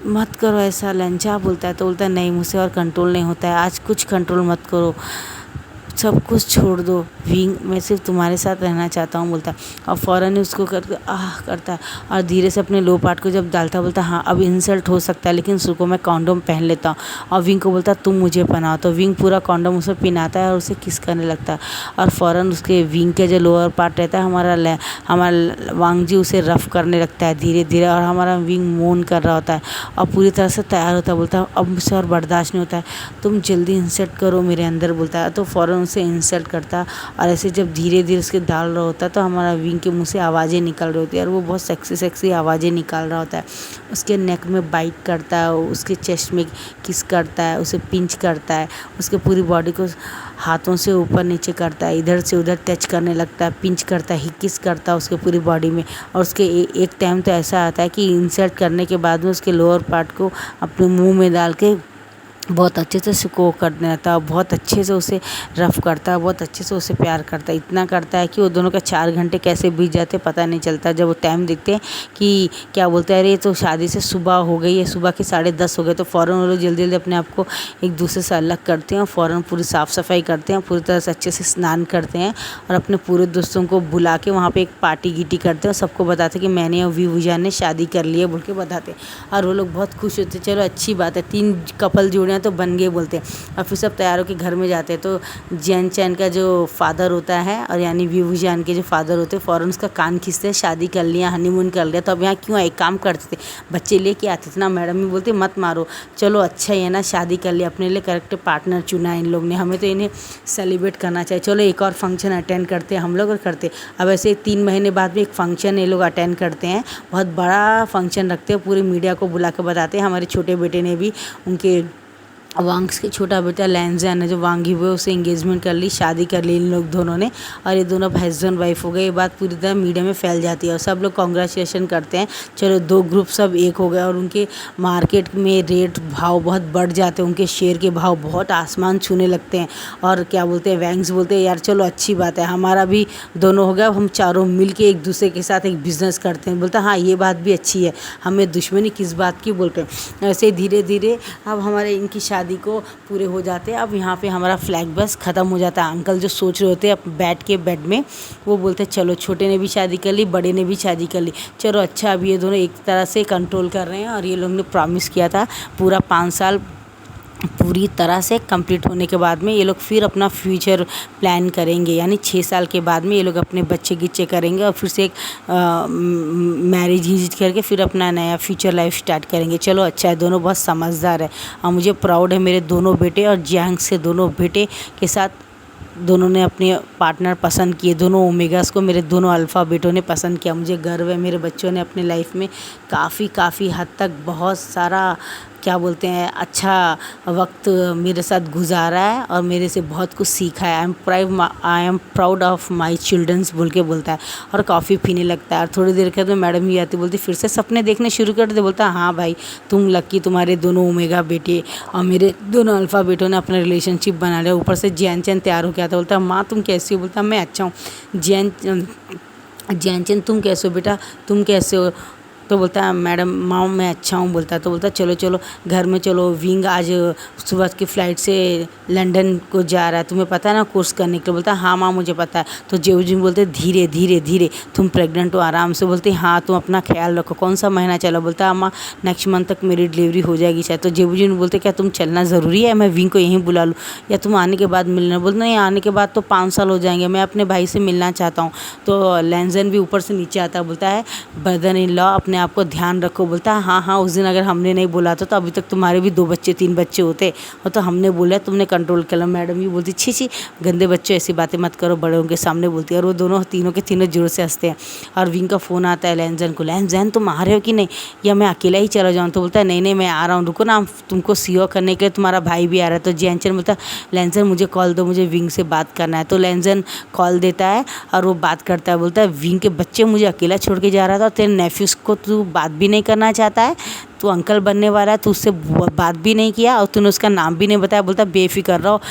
मत करो ऐसा लंचा। बोलता है तो बोलता है नहीं मुझसे और कंट्रोल नहीं होता है, आज कुछ कंट्रोल मत करो, सब कुछ छोड़ दो विंग, मैं सिर्फ तुम्हारे साथ रहना चाहता हूँ। बोलता है और फ़ौरन ही उसको करके आह करता है और धीरे से अपने लो पार्ट को जब डालता बोलता हाँ अब इंसल्ट हो सकता है लेकिन रुको मैं कॉन्डोम पहन लेता हूँ। और विंग को बोलता तुम मुझे पहनाओ। तो विंग पूरा कॉन्डोम उसे पहनाता है और उसे किस करने लगता है और फ़ौरन उसके विंग के जो लोअर पार्ट रहता है हमारा वांगजी उसे रफ़ करने लगता है धीरे धीरे और हमारा विंग मोन कर रहा होता है और पूरी तरह से तैयार होता है। बोलता है अब मुझसे और बर्दाश्त नहीं होता है, तुम जल्दी इंसर्ट करो मेरे अंदर। बोलता है तो फ़ौरन उसे इंसल्ट करता और ऐसे जब धीरे धीरे उसके डाल रहा होता है तो हमारा विंग के मुंह से आवाज़ें निकल रही होती है और वो बहुत सेक्सी आवाज़ें निकाल रहा होता है। उसके नेक में बाइट करता है, उसके चेस्ट में किस करता है, उसे पिंच करता है, उसके पूरी बॉडी को हाथों से ऊपर नीचे करता है, इधर से उधर टच करने लगता है, पिंच करता है, किस करता है उसके पूरी बॉडी में। और उसके एक टाइम तो ऐसा आता है कि इंसल्ट करने के बाद में उसके लोअर पार्ट को अपने मुंह में डाल के बहुत अच्छे से उसको करने लगता है, बहुत अच्छे से उसे रफ़ करता है, बहुत अच्छे से उसे प्यार करता है। इतना करता है कि वो दोनों का 4 घंटे कैसे बीत जाते पता नहीं चलता। जब वो टाइम देखते हैं कि क्या बोलते हैं अरे तो शादी से सुबह हो गई है, सुबह के 10:30 हो गए, तो फ़ौरन वो लोग जल्दी जल्दी अपने आप को एक दूसरे से अलग करते हैं और फ़ौरन पूरी साफ़ सफाई करते हैं, पूरी तरह से अच्छे से स्नान करते हैं और अपने पूरे दोस्तों को बुला के वहाँ पर एक पार्टी गिटी करते हैं और सबको बताते हैं कि मैंने और विभूषण ने शादी कर ली है बोल के बताते हैं। और वो लोग बहुत खुश होते हैं, चलो अच्छी बात है, 3 कपल जोड़े तो बन गए बोलते हैं। और फिर सब तैयार होकर घर में जाते हैं तो जियानचैन का जो फादर होता है और यानी विभूषण के जो फादर होते हैं फ़ौरन उसका कान खींचते हैं, शादी कर लिया, हनीमून कर लिया, तो अब यहाँ क्यों आए, काम करते थे, बच्चे लेके आते थे ना। मैडम भी बोलते मत मारो, चलो अच्छा ही है ना, शादी कर लिया, अपने लिए करेक्ट पार्टनर चुना इन लोग ने, हमें तो इन्हें सेलिब्रेट करना चाहिए, चलो एक और फंक्शन अटेंड करते हैं हम लोग। और करते अब ऐसे 3 महीने बाद में एक फ़ंक्शन ये लोग अटेंड करते हैं, बहुत बड़ा फंक्शन रखते हैं, पूरी मीडिया को बुला कर बताते हैं। हमारे छोटे बेटे ने भी उनके वांग्स के छोटा बेटा लैंजन है जो वांगी हुए उसे इंगेजमेंट कर ली, शादी कर ली इन लोग दोनों ने और ये दोनों हस्बैंड वाइफ हो गए। ये बात पूरी तरह मीडिया में फैल जाती है और सब लोग कॉन्ग्रेचुलेशन करते हैं, चलो 2 ग्रुप सब एक हो गए। और उनके मार्केट में रेट भाव बहुत बढ़ जाते हैं, उनके शेयर के भाव बहुत आसमान छूने लगते हैं। और क्या बोलते हैं वैंग्स बोलते हैं यार चलो अच्छी बात है, हमारा भी दोनों हो गया, हम चारों मिल के एक दूसरे के साथ एक बिज़नेस करते हैं। बोलता हाँ ये बात भी अच्छी है, हमें दुश्मनी किस बात की बोलते हैं। ऐसे धीरे धीरे अब हमारे इनकी शादी को पूरे हो जाते हैं। अब यहाँ पे हमारा फ्लैग बस ख़त्म हो जाता है। अंकल जो सोच रहे होते हैं अब बैठ के बेड में, वो बोलते हैं चलो छोटे ने भी शादी कर ली, बड़े ने भी शादी कर ली, चलो अच्छा अब ये दोनों एक तरह से कंट्रोल कर रहे हैं। और ये लोग ने प्रॉमिस किया था पूरा 5 साल पूरी तरह से कंप्लीट होने के बाद में ये लोग फिर अपना फ्यूचर प्लान करेंगे, यानी 6 साल के बाद में ये लोग अपने बच्चे गिच्चे करेंगे और फिर से एक मैरिज हीज करके फिर अपना नया फ्यूचर लाइफ स्टार्ट करेंगे। चलो अच्छा है, दोनों बहुत समझदार है और मुझे प्राउड है मेरे दोनों बेटे और जियांग से दोनों बेटे के साथ दोनों ने अपने पार्टनर पसंद किए। दोनों ओमेगास को मेरे दोनों अल्फ़ा बेटों ने पसंद किया। मुझे गर्व है मेरे बच्चों ने अपने लाइफ में काफ़ी हद तक बहुत सारा क्या बोलते हैं अच्छा वक्त मेरे साथ गुजारा है और मेरे से बहुत कुछ सीखा है। I am proud of my childrens बोल के बोलता है और कॉफ़ी पीने लगता है। और थोड़ी देर के बाद में मैडम भी आती, बोलती फिर से सपने देखने शुरू कर दे। बोलता हाँ भाई तुम लक्की, तुम्हारे दोनों ओमेगा बेटे और मेरे दोनों अल्फ़ा बेटों ने अपना रिलेशनशिप बना लिया। ऊपर से जैन चैन तैयार हो गया था। बोलता माँ तुम कैसी हो? बोलता मैं अच्छा हूँ। जैन चैन तुम कैसे हो बेटा, तुम कैसे हो? तो बोलता है मैडम माँ मैं अच्छा हूँ। बोलता है तो बोलता चलो चलो घर में चलो, विंग आज सुबह की फ़्लाइट से लंदन को जा रहा है, तुम्हें पता है ना कोर्स करने के लिए। बोलता है हाँ माँ मुझे पता है। तो जेबूजी बोलते धीरे धीरे धीरे, तुम प्रेग्नेंट हो आराम से। बोलते हाँ तुम अपना ख्याल रखो। कौन सा महीना चला? बोलता है माँ नेक्स्ट मंथ तक मेरी डिलीवरी हो जाएगी शायद। तो जेबूजी बोलते क्या तुम चलना ज़रूरी है, मैं विंग को यहीं बुला लूँ या तुम आने के बाद मिलना? बोलते नहीं आने के बाद तो 5 साल हो जाएंगे, मैं अपने भाई से मिलना चाहता हूँ। तो लैंजन भी ऊपर से नीचे आता है। बोलता है ब्रदर इन लॉ अपने आप को ध्यान रखो। बोलता है हाँ उस दिन अगर हमने नहीं बोला था तो अभी तक तुम्हारे भी 2 बच्चे 3 बच्चे होते, और तो हमने बोला तुमने कंट्रोल कर लो। मैडम भी बोलती छी गंदे बच्चों ऐसी बातें मत करो, बड़ों के सामने बोलती है। और वो दोनों तीनों के तीनों जोर से हंसते हैं। और विंग का फ़ोन आता है लैंजन को, लैंजन तुम आ रहे हो कि नहीं या मैं अकेला ही चला जाऊँ? तो बोलता है नहीं मैं आ रहा हूँ, रुको ना तुमको सीओ करने के लिए तुम्हारा भाई भी आ रहा है। तो जैनचन बोलता है लैंजन मुझे कॉल दो, मुझे विंग से बात करना है। तो लैंजन कॉल देता है और वो बात करता है। बोलता है विंग के बच्चे मुझे अकेला छोड़ के जा रहा था और तेरे नेफ्यूज़ को तू बात भी नहीं करना चाहता है, तू अंकल बनने वाला है, तू उससे बात भी नहीं किया और तूने उसका नाम भी नहीं बताया। बोलता बेफिक्र रहो,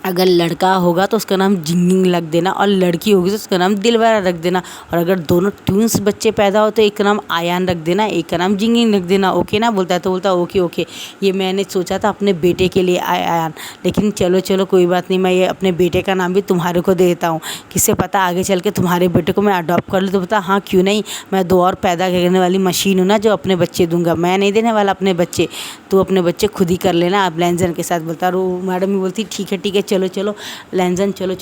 अगर लड़का होगा तो उसका नाम जिंगिंग रख देना और लड़की होगी तो उसका नाम दिलवारा रख देना, और अगर दोनों ट्विंस बच्चे पैदा हो तो एक का नाम आयान रख देना, एक का नाम जिंगिंग रख देना, ओके ना? बोलता है तो बोलता ओके ये मैंने सोचा था अपने बेटे के लिए आयान, लेकिन चलो कोई बात नहीं, मैं ये अपने बेटे का नाम भी तुम्हारे को दे देता हूँ, किससे पता आगे चल के तुम्हारे बेटे को मैं अडॉप्ट कर लूँ। तो बोलता हाँ क्यों नहीं, मैं 2 और पैदा करने वाली मशीन हूँ ना जो अपने बच्चे दूंगा, मैं नहीं देने वाला अपने बच्चे, तू अपने बच्चे खुद ही कर लेना आप लैंजन के साथ। बोलता रो मैडम भी बोलती ठीक है चलो लैंजन चलो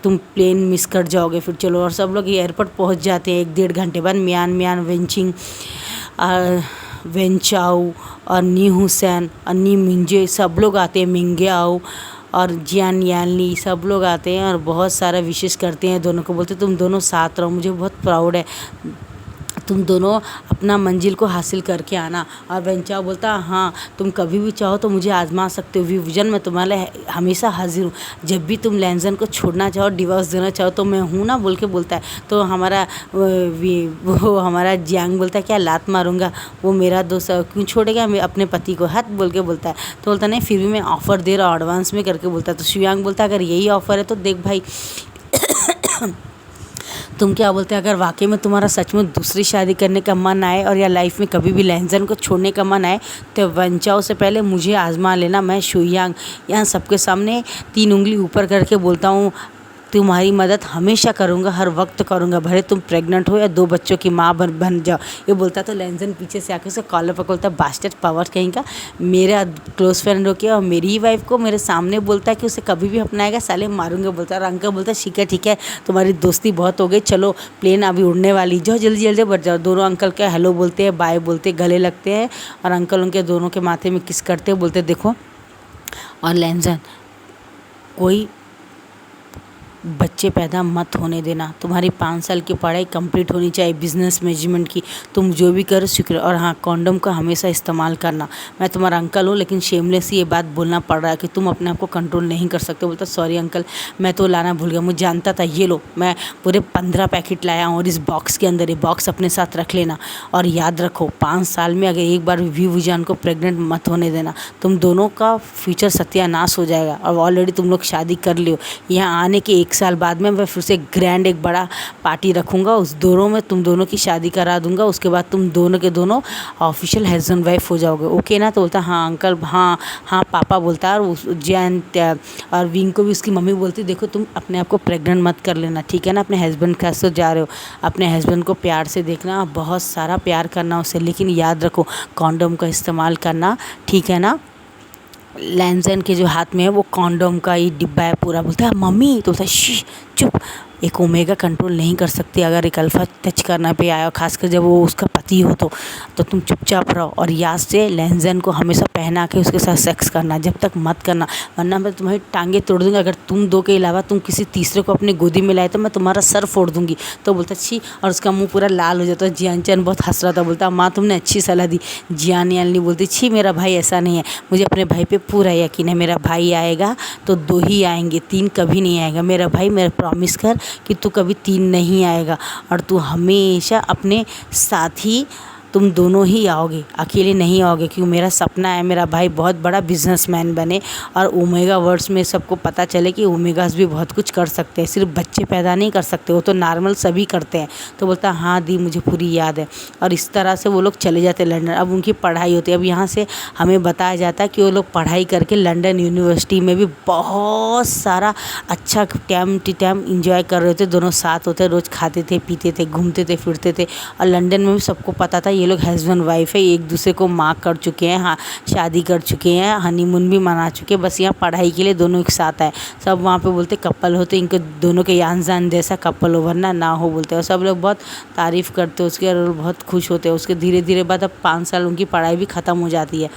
तुम प्लेन मिस कर जाओगे फिर चलो। और सब लोग एयरपोर्ट पहुंच जाते हैं 1-1.5 घंटे बाद। मियान वेंचिंग वेंचाओ और नी हुसैन और नी मिंजे सब लोग आते हैं, मिंग्याओ और जियान यानली सब लोग आते हैं और बहुत सारा विशेष करते हैं दोनों को। बोलते तुम दोनों साथ रहो, मुझे बहुत प्राउड है, तुम दोनों अपना मंजिल को हासिल करके आना। और वेंचाओ बोलता हाँ तुम कभी भी चाहो तो मुझे आजमा सकते हो, विजन मैं तुम्हारे हमेशा हाजिर हूँ, जब भी तुम लैंजन को छोड़ना चाहो डिवोर्स देना चाहो तो मैं हूँ ना बोल के बोलता है। तो हमारा जियांग बोलता है क्या लात मारूंगा, वो मेरा दोस्त क्यों छोड़ेगा मैं अपने पति को, हट बोल के बोलता है। तो बोलता नहीं फिर भी मैं ऑफ़र दे रहा हूँ एडवांस में करके बोलता है। तो शियांग बोलता है अगर यही ऑफ़र है तो देख भाई तुम क्या बोलते हैं, अगर वाकई में तुम्हारा सच में दूसरी शादी करने का मन आए और या लाइफ में कभी भी लैंजन को छोड़ने का मन आए तो वेंचाओ से पहले मुझे आजमा लेना। मैं शुयांग यहाँ सबके सामने 3 उंगली ऊपर करके बोलता हूँ तुम्हारी मदद हमेशा करूँगा, हर वक्त करूँगा, भले तुम प्रेग्नेंट हो या 2 बच्चों की माँ बन जाओ। ये बोलता तो लैंजन पीछे से आके उसे कॉलर पकड़ता बास्टर्ड पावर कहीं का, मेरा क्लोज फ्रेंड हो के और मेरी ही वाइफ को मेरे सामने बोलता है कि उसे कभी भी अपनाएगा साले मारूंगा बोलता है। और अंकल बोलता है ठीक है तुम्हारी दोस्ती बहुत हो गई, चलो प्लेन अभी उड़ने वाली, जाओ जल्दी बढ़ जाओ। दोनों अंकल के हेलो बोलते हैं, बाय बोलते, गले लगते हैं और अंकल उनके दोनों के माथे में किस करते हैं। बोलते देखो और लैंजन कोई बच्चे पैदा मत होने देना, तुम्हारी 5 साल की पढ़ाई कंप्लीट होनी चाहिए बिज़नेस मैनेजमेंट की, तुम जो भी करो सीख। और हाँ कॉन्डम का हमेशा इस्तेमाल करना। मैं तुम्हारा अंकल हूँ लेकिन शेमलेस ये बात बोलना पड़ रहा है कि तुम अपने आप को कंट्रोल नहीं कर सकते। बोलता सॉरी अंकल मैं तो लाना भूल गया, मुझे जानता था। ये लो मैं पूरे 15 पैकेट लाया हूँ और इस बॉक्स के अंदर, ये बॉक्स अपने साथ रख लेना और याद रखो 5 साल में अगर एक बार भी विजान को प्रेग्नेंट मत होने देना, तुम दोनों का फ्यूचर सत्यानाश हो जाएगा। और ऑलरेडी तुम लोग शादी कर लियो, यहाँ आने के 1 1 साल बाद में मैं फिर से ग्रैंड एक बड़ा पार्टी रखूँगा, उस दोनों में तुम दोनों की शादी करा दूँगा, उसके बाद तुम दोनों के दोनों ऑफिशियल हस्बैंड वाइफ हो जाओगे, ओके ना। तो बोलता हाँ अंकल, हाँ हाँ पापा बोलता है। और उस जैन और विंग को भी उसकी मम्मी बोलती देखो तुम अपने आप को प्रेग्नेंट मत कर लेना, ठीक है ना। अपने हस्बैंड के साथ जा रहे हो, अपने हस्बैंड को प्यार से देखना, बहुत सारा प्यार करना उससे, लेकिन याद रखो कॉन्डोम का इस्तेमाल करना, ठीक है ना। लैंजन के जो हाथ में है वो कॉन्डोम का ही डिब्बा है पूरा। बोलता है मम्मी, तो बोलता है शी चुप, एक ओमेगा कंट्रोल नहीं कर सकती अगर एक अल्फ़ा टच करना पे आया, खासकर जब वो उसका पति हो तो तुम चुपचाप रहो। और याद से लैंजन को हमेशा पहना के उसके साथ सेक्स करना, जब तक मत करना वरना मैं तुम्हारी टांगे तोड़ दूँगी। अगर तुम दो के अलावा तुम किसी तीसरे को अपनी गोदी में लाए तो मैं तुम्हारा सर फोड़ दूँगी। तो बोलता छी, और उसका मुँह पूरा लाल हो जाता है। जियान चैन बहुत हंस रहा था, बोलता माँ तुमने अच्छी सलाह दी। जियान यानी बोलती छी मेरा भाई ऐसा नहीं है, मुझे अपने भाई पे पूरा यकीन है, मेरा भाई आएगा तो 2 ही आएंगे, 3 कभी नहीं आएगा। मेरा भाई, मेरा प्रॉमिस कर कि तू कभी 3 नहीं आएगा, और तू हमेशा अपने साथ ही तुम दोनों ही आओगे, अकेले नहीं आओगे, क्योंकि मेरा सपना है मेरा भाई बहुत बड़ा बिजनेसमैन बने और ओमेगा वर्ड्स में सबको पता चले कि ओमेगास भी बहुत कुछ कर सकते हैं, सिर्फ बच्चे पैदा नहीं कर सकते, वो तो नॉर्मल सभी करते हैं। तो बोलता हाँ दी मुझे पूरी याद है। और इस तरह से वो लोग चले जाते हैं लंदन। अब उनकी पढ़ाई होती है। अब यहाँ से हमें बताया जाता है कि वो लोग पढ़ाई करके लंदन यूनिवर्सिटी में भी बहुत सारा अच्छा टाइम टू टाइम इंजॉय कर रहे थे, दोनों साथ होते, रोज़ खाते थे, पीते थे, घूमते थे, फिरते थे। और लंदन में भी सबको पता था ये लोग हस्बैंड वाइफ है, एक दूसरे को माँ कर चुके हैं, हाँ शादी कर चुके हैं, हनीमून भी मना चुके हैं, बस यहाँ पढ़ाई के लिए दोनों एक साथ आए। सब वहाँ पे बोलते कपल हो तो इनके दोनों के यान जान जैसा कपल हो, वरना ना हो बोलते हैं। और सब लोग बहुत तारीफ़ करते हैं उसके और बहुत खुश होते हैं उसके। धीरे धीरे बाद अब 5 साल उनकी पढ़ाई भी ख़त्म हो जाती है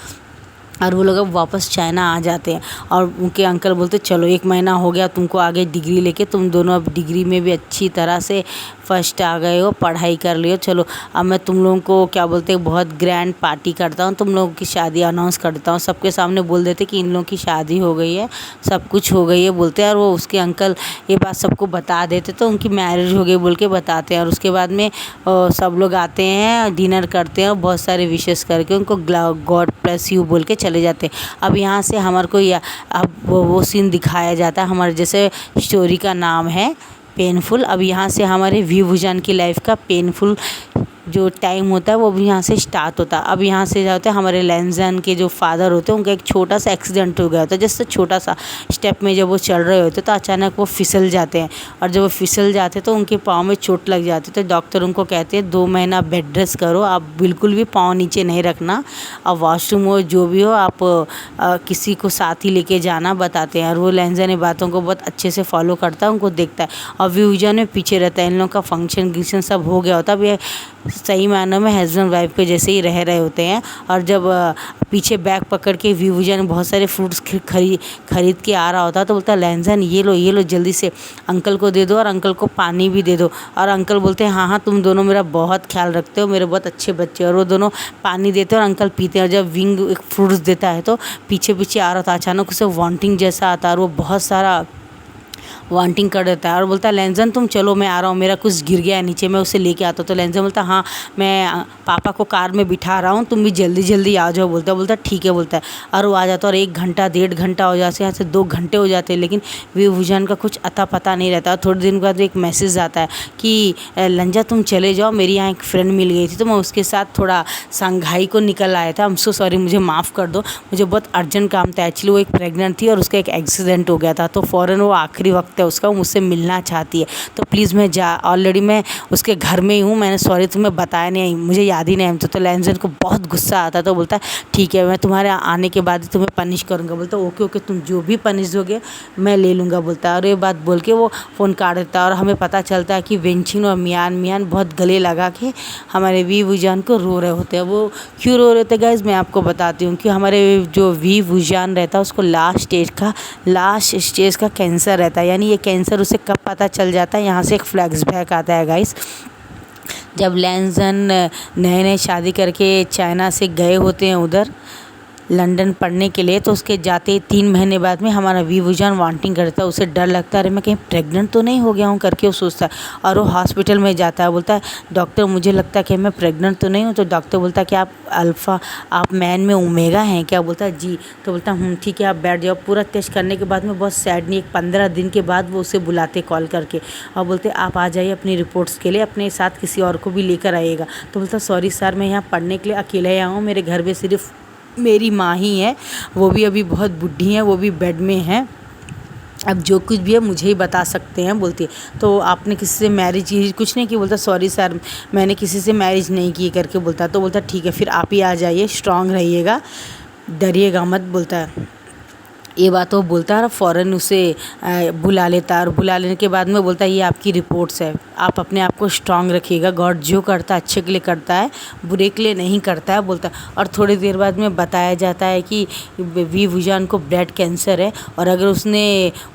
और वो लोग अब वापस चाइना आ जाते हैं। और उनके अंकल बोलते चलो 1 महीना हो गया तुमको आगे डिग्री लेके, तुम दोनों अब डिग्री में भी अच्छी तरह से फर्स्ट आ गए हो, पढ़ाई कर लियो, चलो अब मैं तुम लोगों को क्या बोलते हैं बहुत ग्रैंड पार्टी करता हूँ, तुम लोगों की शादी अनाउंस करता हूँ। सबके सामने बोल देते कि इन लोगों की शादी हो गई है, सब कुछ हो गई है बोलते हैं। और वो उसके अंकल ये बात सबको बता देते, तो उनकी मैरिज हो गई बोल के बताते हैं। और उसके बाद में सब लोग आते हैं, डिनर करते हैं और बहुत सारे विशेष करके उनको गॉड ब्लेस यू बोल के चले जाते हैं। अब यहाँ से हमारे को अब वो सीन दिखाया जाता है। हमारे जैसे स्टोरी का नाम है पेनफुल। अब यहाँ से हमारे वी भुजान की लाइफ का पेनफुल जो टाइम होता है वो भी यहाँ से स्टार्ट होता है। अब यहाँ से जाते हैं हमारे लैंजन के जो फादर होते हैं, उनका एक छोटा सा एक्सीडेंट हो गया होता है। जैसे छोटा सा स्टेप में जब वो चल रहे होते तो अचानक वो फिसल जाते हैं, और जब वो फिसल जाते तो उनके पाँव में चोट लग जाती है। तो डॉक्टर उनको कहते हैं 2 महीना बेड रेस्ट करो, आप बिल्कुल भी पाँव नीचे नहीं रखना, अब वॉशरूम हो जो भी हो आप किसी को साथ ही लेके जाना बताते हैं। और वो लैंजन इन बातों को बहुत अच्छे से फॉलो करता है, उनको देखता है। और व्यूजन में पीछे रहता है, इन लोगों का फंक्शन गिक्शन सब हो गया होता है। अब ये सही मायनों में हस्बैंड वाइफ के जैसे ही रह रहे होते हैं। और जब पीछे बैग पकड़ के व्यूजन बहुत सारे फ्रूट्स खरीद के आ रहा होता है, तो बोलता है लैंजन ये लो जल्दी से अंकल को दे दो और अंकल को पानी भी दे दो। और अंकल बोलते हैं हाँ तुम दोनों मेरा बहुत ख्याल रखते हो, मेरे बहुत अच्छे बच्चे। और वो दोनों पानी देते हैं और अंकल पीते हैं। और जब विंग एक फ्रूट्स देता है तो पीछे पीछे आ रहा था, अचानक उसे वांटिंग जैसा आता है और वो बहुत सारा वांटिंग कर देता है और बोलता है लैंजन तुम चलो मैं आ रहा हूँ, मेरा कुछ गिर गया है नीचे, मैं उसे लेके आता हूँ। तो लैंजन बोलता है हाँ मैं पापा को कार में बिठा रहा हूँ, तुम भी जल्दी जल्दी आ जाओ। बोलता ठीक है बोलता है। और वो आ जाता है और 1 घंटा 1.5 घंटा हो जाते हैं, यहाँ से 2 घंटे हो जाते हैं, लेकिन विभूजन का कुछ अता पता नहीं रहता। थोड़े दिन बाद एक मैसेज आता है कि लंजा तुम चले जाओ, मेरी यहाँ एक फ्रेंड मिल गई थी तो मैं उसके साथ थोड़ा संघाई को निकल आया था, आई एम सो सॉरी, मुझे माफ़ कर दो, मुझे बहुत अर्जेंट काम था। एक्चुअली वो एक प्रेग्नेंट थी और उसका एक एक्सीडेंट हो गया था, तो फ़ौरन वो आखिरी वक्त है उसका, मुझसे मिलना चाहती है, तो प्लीज़ मैं ऑलरेडी मैं उसके घर में ही हूँ, मैंने सॉरी तुम्हें बताया नहीं, मुझे याद ही नहीं। तो लैंजन को बहुत गुस्सा आता है, तो बोलता है ठीक है मैं तुम्हारे आने के बाद ही तुम्हें पनिश करूँगा। बोलता है ओके तुम जो भी पनिश दोगे मैं ले लूँगा बोलता है। और ये बात बोल के वो फ़ोन काट देता है। और हमें पता चलता है कि वेंचिन और मियान बहुत गले लगा के हमारे वी वुजान को रो रहे होते हैं। वो क्यों रो रहे थे गाइस मैं आपको बताती हूँ कि हमारे जो वी वुजान रहता है उसको लास्ट स्टेज का कैंसर रहता है। यानी ये कैंसर उसे कब पता चल जाता है, यहाँ से एक फ्लैशबैक आता है गाइस। जब लैंजन नए शादी करके चाइना से गए होते हैं उधर, लंदन पढ़ने के लिए। तो उसके जाते 3 महीने बाद में हमारा विभूजान वॉमिटिंग करता है, उसे डर लगता है, अरे मैं कहीं प्रेग्नेंट तो नहीं हो गया हूँ करके वो सोचता है। और वो हॉस्पिटल में जाता है, बोलता है डॉक्टर मुझे लगता है कि मैं प्रेग्नेंट तो नहीं हूँ। तो डॉक्टर बोलता है कि आप मैन में ओमेगा हैं क्या? बोलता है जी। तो बोलता हूँ ठीक है, आप बैठ जाओ। पूरा टेस्ट करने के बाद में बहुत सैड नहीं, 15 दिन के बाद वो उसे बुलाते कॉल करके और बोलते आप आ जाइए अपनी रिपोर्ट्स के लिए, अपने साथ किसी और को भी लेकर आइएगा। तो बोलता सॉरी सर, मैं यहाँ पढ़ने के लिए अकेला ही आया हूँ, मेरे घर में सिर्फ मेरी माँ ही है, वो भी अभी बहुत बुढ़ी हैं, वो भी बेड में हैं, अब जो कुछ भी है मुझे ही बता सकते हैं। बोलती है तो आपने किसी से मैरिज कुछ नहीं की? बोलता सॉरी सर, मैंने किसी से मैरिज नहीं की करके बोलता। तो बोलता ठीक है फिर आप ही आ जाइए, स्ट्रांग रहिएगा, डरिएगा मत। बोलता है ये बात वो बोलता है और फ़ौरन उसे बुला लेता है। और बुला लेने के बाद में बोलता है ये आपकी रिपोर्ट्स है, आप अपने आप को स्ट्रांग रखिएगा, गॉड जो करता है अच्छे के लिए करता है, बुरे के लिए नहीं करता है। बोलता है और थोड़ी देर बाद में बताया जाता है कि विभूजान को ब्लड कैंसर है और अगर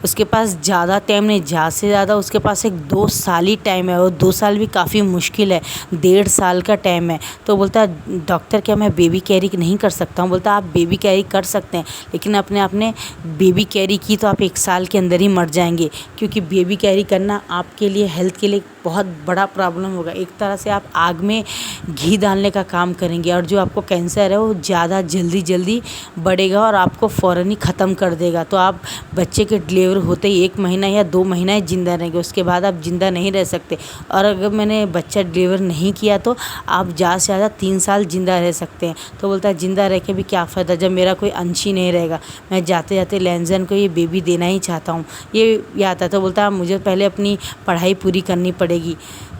उसके पास ज़्यादा टाइम नहीं, ज़्यादा से ज़्यादा उसके पास एक 2 साल ही टाइम है, और 2 साल भी काफ़ी मुश्किल है, 1.5 साल का टाइम है। तो बोलता है डॉक्टर क्या मैं बेबी कैरी नहीं कर सकता हूँ? बोलता आप बेबी कैरी कर सकते हैं, लेकिन आपने बेबी कैरी की तो आप 1 साल के अंदर ही मर जाएंगे, क्योंकि बेबी कैरी करना आपके लिए हेल्थ के लिए बहुत बड़ा प्रॉब्लम होगा। एक तरह से आप आग में घी डालने का काम करेंगे, और जो आपको कैंसर है वो ज़्यादा जल्दी बढ़ेगा और आपको फ़ौरन ही ख़त्म कर देगा। तो आप बच्चे के डिलीवर होते ही 1 महीना या 2 महीना ही ज़िंदा रहेंगे, उसके बाद आप ज़िंदा नहीं रह सकते। और अगर मैंने बच्चा डिलीवर नहीं किया तो आप ज़्यादा से ज़्यादा 3 साल ज़िंदा रह सकते हैं। तो बोलता है ज़िंदा रह के भी क्या फ़ायदा जब मेरा कोई अंश ही नहीं रहेगा। मैं जाते जाते लैंजन को ये बेबी देना ही चाहता हूँ। ये आता है। तो बोलता है मुझे पहले अपनी पढ़ाई पूरी करनी पड़ेगी।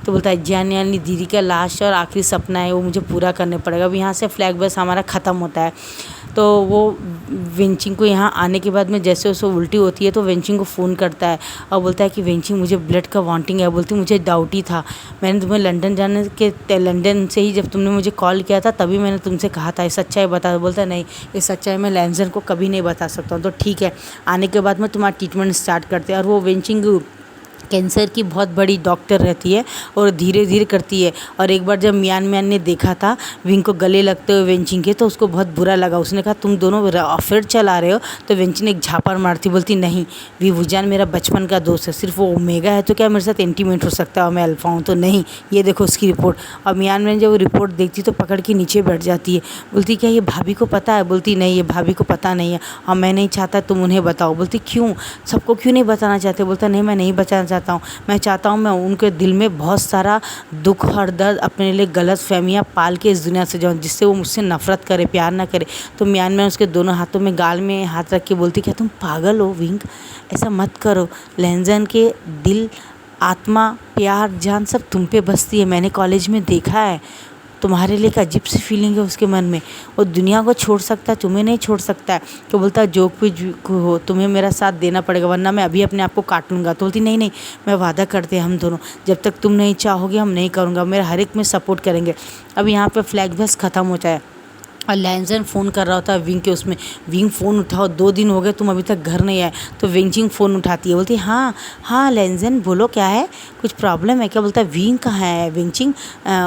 तो बोलता है जान यानी दीदी का लास्ट और आखिरी सपना है वो मुझे पूरा करने पड़ेगा। अब यहाँ से फ्लैग बस हमारा ख़त्म होता है। तो वो वेंचिंग को यहाँ आने के बाद में जैसे उसे उल्टी होती है तो वेंचिंग को फ़ोन करता है और बोलता है कि वेंचिंग मुझे ब्लड का वांटिंग है। बोलती मुझे डाउट ही था, मैंने तुम्हें लंदन से ही जब तुमने मुझे कॉल किया था तभी मैंने तुमसे कहा था ये सच्चाई बता। बोलता है नहीं, ये सच्चाई मैं लैंजन को कभी नहीं बता सकता हूँ। तो ठीक है, आने के बाद में तुम्हारा ट्रीटमेंट स्टार्ट करते हैं। और वो वेंचिंग कैंसर की बहुत बड़ी डॉक्टर रहती है और धीरे धीरे करती है। और एक बार जब मियान ने देखा था विंग को गले लगते हुए वेंचिंग के, तो उसको बहुत बुरा लगा। उसने कहा तुम दोनों अफेयर चला रहे हो। तो वेंचिंग ने एक झापड़ मारती, बोलती नहीं, विभूजान मेरा बचपन का दोस्त है, सिर्फ वो ओमेगा है तो क्या मेरे साथ इंटीमेट हो सकता है और मैं अल्फा हूँ? तो नहीं, ये देखो उसकी रिपोर्ट। और मियान जब वो रिपोर्ट देखती तो पकड़ के नीचे बैठ जाती है। बोलती क्या ये भाभी को पता है? बोलती नहीं, ये भाभी को पता नहीं है और मैं नहीं चाहता तुम उन्हें बताओ। बोलती क्यों, सबको क्यों नहीं बताना चाहते? बोलता नहीं, मैं नहीं बताना चाहता हूँ। मैं चाहता हूँ मैं उनके दिल में बहुत सारा दुख और दर्द, अपने लिए गलत फहमियाँ पाल के इस दुनिया से जाऊँ, जिससे वो मुझसे नफ़रत करे, प्यार ना करे। तो मियान उसके दोनों हाथों में गाल में हाथ रख के बोलती क्या तुम पागल हो विंग, ऐसा मत करो। लैंजन के दिल, आत्मा, प्यार, जान सब तुम पे बसती है, मैंने कॉलेज में देखा है। तुम्हारे लिए एक अजीब सी फीलिंग है उसके मन में, वो दुनिया को छोड़ सकता है, तुम्हें नहीं छोड़ सकता है। तो बोलता है जो कुछ हो तुम्हें मेरा साथ देना पड़ेगा वरना मैं अभी अपने आप को काट लूँगा। तो बोलती नहीं, मैं वादा करते हैं हम दोनों, जब तक तुम नहीं चाहोगे हम नहीं करूँगा, मेरा हर एक में सपोर्ट करेंगे। अब यहाँ पर फ्लैग बस ख़त्म हो जाए और लैंजन फ़ोन कर रहा होता है विंग के उसमें, विंग फ़ोन उठाओ, 2 दिन हो गए तुम अभी तक घर नहीं आए। तो विंचिंग फ़ोन उठाती है, बोलती है हाँ लैंजन बोलो क्या है, कुछ प्रॉब्लम है क्या? बोलता है विंग कहाँ है विंचिंग,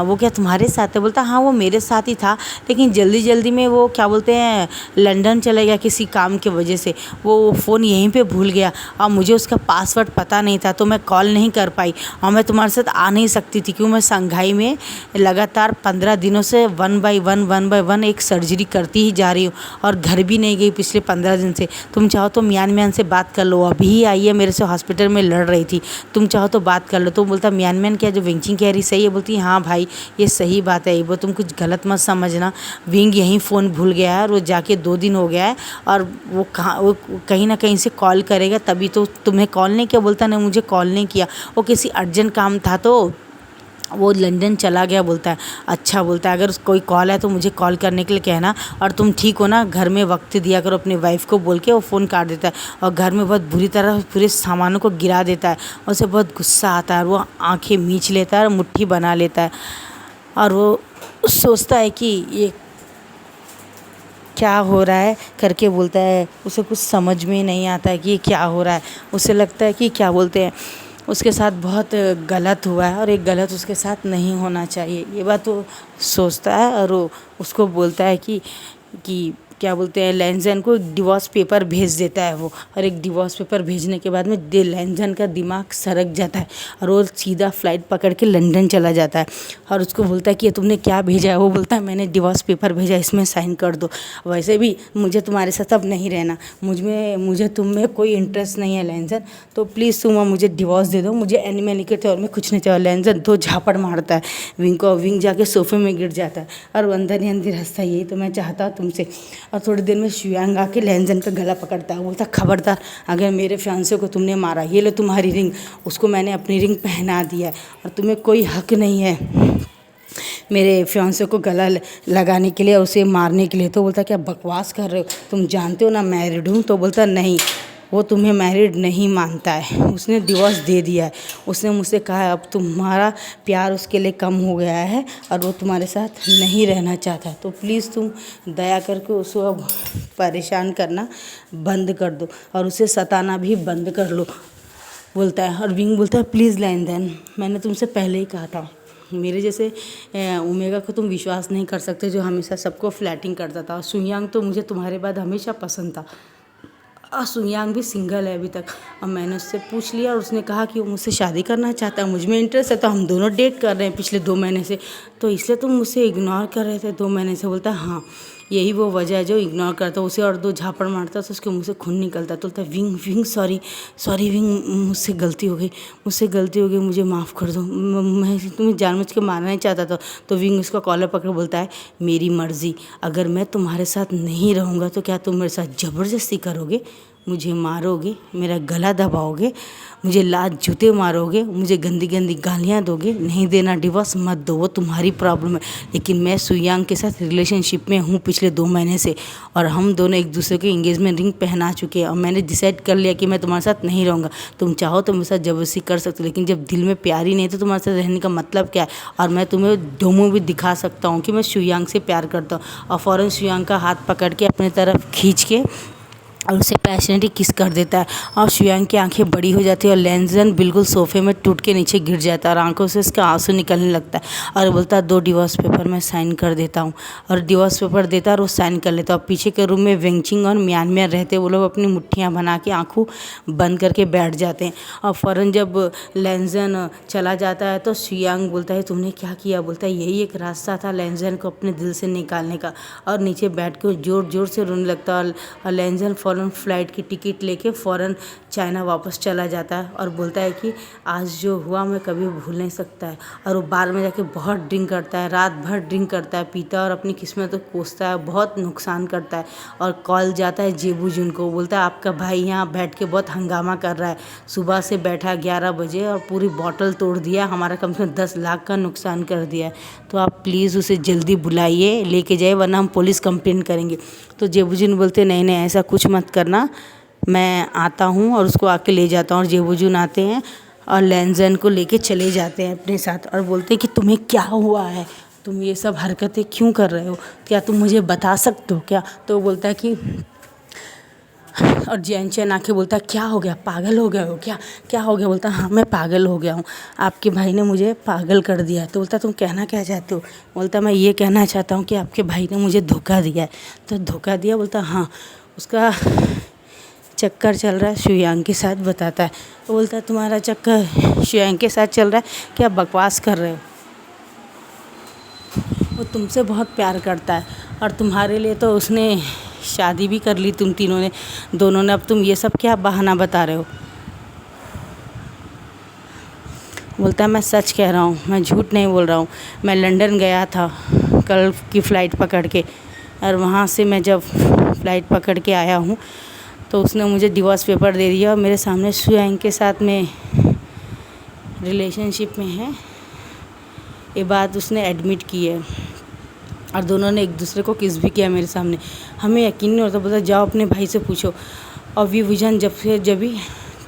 वो क्या तुम्हारे साथ है? बोलता हाँ वो मेरे साथ ही था, लेकिन जल्दी में वो क्या बोलते हैं लंदन चला गया किसी काम की वजह से, वो फ़ोन यहीं पर भूल गया और मुझे उसका पासवर्ड पता नहीं था तो मैं कॉल नहीं कर पाई और मैं तुम्हारे साथ आ नहीं सकती थी क्योंकि मैं शंघाई में लगातार 15 दिनों से 1 बाय 1 एक सर्जरी करती ही जा रही हूँ और घर भी नहीं गई पिछले 15 दिन से। तुम चाहो तो मियान से बात कर लो, अभी ही आई है मेरे से, हॉस्पिटल में लड़ रही थी, तुम चाहो तो बात कर लो। तो बोलता मियान क्या जो विंचिंग कह रही सही है? बोलती हाँ भाई ये सही बात है, वो तुम कुछ गलत मत समझना, विंग यहीं फ़ोन भूल गया है और वो जाके 2 दिन हो गया है और वो कहीं ना कहीं से कॉल करेगा तभी तो तुम्हें कॉल नहीं किया। बोलता नहीं मुझे कॉल नहीं किया, वो किसी अर्जेंट काम था तो वो लंदन चला गया। बोलता है अच्छा, बोलता है अगर कोई कॉल है तो मुझे कॉल करने के लिए कहना और तुम ठीक हो ना, घर में वक्त दिया करो अपनी वाइफ को, बोल के वो फ़ोन काट देता है और घर में बहुत बुरी तरह पूरे सामानों को गिरा देता है। उसे बहुत गुस्सा आता है और वो आंखें मींच लेता है और मुट्ठी बना लेता है और वो सोचता है कि ये क्या हो रहा है करके बोलता है, उसे कुछ समझ में नहीं आता है कि ये क्या हो रहा है। उसे लगता है कि क्या बोलते हैं उसके साथ बहुत गलत हुआ है और एक गलत उसके साथ नहीं होना चाहिए, ये बात वो सोचता है और वो उसको बोलता है कि क्या बोलते हैं, लैंजन को एक डिवोर्स पेपर भेज देता है वो। और एक डिवोर्स पेपर भेजने के बाद में लैंजन का दिमाग सरक जाता है और वो सीधा फ्लाइट पकड़ के लंदन चला जाता है। और उसको बोलता है कि ये तुमने क्या भेजा है? वो बोलता है मैंने डिवोर्स पेपर भेजा, इसमें साइन कर दो। वैसे भी मुझे तुम्हारे साथ अब नहीं रहना, मुझे तुम में कोई इंटरेस्ट नहीं है लैंजन, तो प्लीज़ तुम मुझे डिवोर्स दे दो, मुझे एनिमल के तौर में कुछ नहीं चाहिए। लैंजन 2 झापड़ मारता है विंग को, विंग जाके सोफे में गिर जाता है और वो अंदर ही अंदर हंसता है, यही तो मैं चाहता हूँ तुमसे। और थोड़ी देर में शुयांग आके लैंजन का गला पकड़ता है, बोलता खबरदार, अगर मेरे फियांसे को तुमने मारा, ये लो तुम्हारी रिंग, उसको मैंने अपनी रिंग पहना दिया है और तुम्हें कोई हक नहीं है मेरे फियांसे को गला लगाने के लिए, उसे मारने के लिए। तो बोलता क्या बकवास कर रहे हो, तुम जानते हो ना मैरिड हूँ। तो बोलता नहीं, वो तुम्हें मैरिड नहीं मानता है, उसने डिवोर्स दे दिया है। उसने मुझसे कहा है अब तुम्हारा प्यार उसके लिए कम हो गया है और वो तुम्हारे साथ नहीं रहना चाहता, तो प्लीज़ तुम दया करके उसको अब परेशान करना बंद कर दो और उसे सताना भी बंद कर लो, बोलता है। और विंग बोलता है प्लीज़ लैंजन, मैंने तुमसे पहले ही कहा था, मेरे जैसे ओमेगा को तुम विश्वास नहीं कर सकते जो हमेशा सबको फ्लैटिंग करता था। शुयांग तो मुझे तुम्हारे बाद हमेशा पसंद था और शुयांग भी सिंगल है अभी तक। और मैंने उससे पूछ लिया और उसने कहा कि वो मुझसे शादी करना चाहता है, मुझ में इंटरेस्ट है, तो हम दोनों डेट कर रहे हैं पिछले 2 महीने से, तो इसलिए तुम मुझसे इग्नोर कर रहे थे 2 महीने से। बोलता है हाँ, यही वो वजह है जो इग्नोर करता। उसे और 2 झापड़ मारता तो उसके मुँह से खून निकलता। तो बोलता है विंग विंग सॉरी विंग, मुझसे गलती हो गई, मुझे माफ़ कर दो, मैं तुम्हें जानबूझ के मारना नहीं चाहता था। तो विंग उसका कॉलर पकड़ बोलता है मेरी मर्ज़ी, अगर मैं तुम्हारे साथ नहीं रहूँगा तो क्या तुम मेरे साथ ज़बरदस्ती करोगे, मुझे मारोगे, मेरा गला दबाओगे, मुझे लात जूते मारोगे, मुझे गंदी गंदी गालियाँ दोगे? नहीं देना डिवोर्स मत दो, वो तुम्हारी प्रॉब्लम है, लेकिन मैं शुयांग के साथ रिलेशनशिप में हूँ पिछले 2 महीने से और हम दोनों एक दूसरे के एंगेजमेंट रिंग पहना चुके हैं और मैंने डिसाइड कर लिया कि मैं तुम्हारे साथ नहीं रहूँगा। तुम चाहो तो मेरे साथ ज़बरदस्ती कर सकते हो, लेकिन जब दिल में प्यार ही नहीं तो तुम्हारे साथ रहने का मतलब क्या है? और मैं तुम्हें डेमो भी दिखा सकता हूँ कि मैं शुयांग से प्यार करता हूँ। और फ़ौरन शुयांग का हाथ पकड़ के अपनी तरफ खींच के और उसे पैशनेटली किस कर देता है और शुयांग की आंखें बड़ी हो जाती है और लैंजन बिल्कुल सोफे में टूट के नीचे गिर जाता है और आंखों से उसका आंसू निकलने लगता है और बोलता है 2 डिवोर्स पेपर मैं साइन कर देता हूँ। और डिवोर्स पेपर देता है और वो साइन कर लेता है। और पीछे के रूम में वेंगचिंग और म्यांमार रहते, वो लोग अपनी मुट्ठियाँ बना के आँखों बंद करके बैठ जाते हैं। और फ़ौरन जब लैंजन चला जाता है तो शुयांग बोलता है तुमने क्या किया? बोलता है यही एक रास्ता था लैंजन को अपने दिल से निकालने का। और नीचे बैठ के ज़ोर ज़ोर से रोने लगता है और लैंजन फ़ौरन फ्लाइट की टिकट लेके फ़ौरन चाइना वापस चला जाता है और बोलता है कि आज जो हुआ मैं कभी भूल नहीं सकता है। और वो बार में जाके बहुत ड्रिंक करता है, रात भर ड्रिंक करता है, पीता है और अपनी किस्मत को कोसता है, बहुत नुकसान करता है। और कॉल जाता है जेबूजुन को, बोलता है आपका भाई यहाँ बैठ के बहुत हंगामा कर रहा है, सुबह से बैठा 11 बजे और पूरी बॉटल तोड़ दिया, हमारा कम से कम 10 लाख का नुकसान कर दिया है, तो आप प्लीज़ उसे जल्दी बुलाइए, लेके जाइए, वरना हम पुलिस कंप्लेन करेंगे। तो जेबूजुन बोलते नहीं ऐसा कुछ मत करना, मैं आता हूँ और उसको आके ले जाता हूँ। और जेबूजुन आते हैं और लैंजन को लेके चले जाते हैं अपने साथ और बोलते हैं कि तुम्हें क्या हुआ है, तुम ये सब हरकतें क्यों कर रहे हो, क्या तुम मुझे बता सकते हो क्या? तो वो बोलता है कि और जैनचैन आके बोलता है क्या हो गया, पागल हो गए हो क्या, क्या हो गया? बोलता हाँ मैं पागल हो गया हूँ, आपके भाई ने मुझे पागल कर दिया। तो बोलता तुम कहना क्या चाहते हो? बोलता मैं ये कहना चाहता हूँ कि आपके भाई ने मुझे धोखा दिया है। तो धोखा दिया? बोलता हाँ, उसका चक्कर चल रहा है शुयांग के साथ, बताता है। तो बोलता है तुम्हारा चक्कर शुयांग के साथ चल रहा है, क्या बकवास कर रहे हो? वो तुमसे बहुत प्यार करता है और तुम्हारे लिए तो उसने शादी भी कर ली तुम तीनों ने, दोनों ने, अब तुम ये सब क्या बहाना बता रहे हो? बोलता है मैं सच कह रहा हूँ, मैं झूठ नहीं बोल रहा हूँ, मैं लंदन गया था कल की फ़्लाइट पकड़ के और वहाँ से मैं जब फ़्लाइट पकड़ के आया हूँ तो उसने मुझे डिवोर्स पेपर दे दिया और मेरे सामने शुयांग के साथ में रिलेशनशिप में है, ये बात उसने एडमिट की है और दोनों ने एक दूसरे को किस भी किया मेरे सामने। हमें यकीन नहीं होता। बोलता जाओ अपने भाई से पूछो। और विभूषण जब भी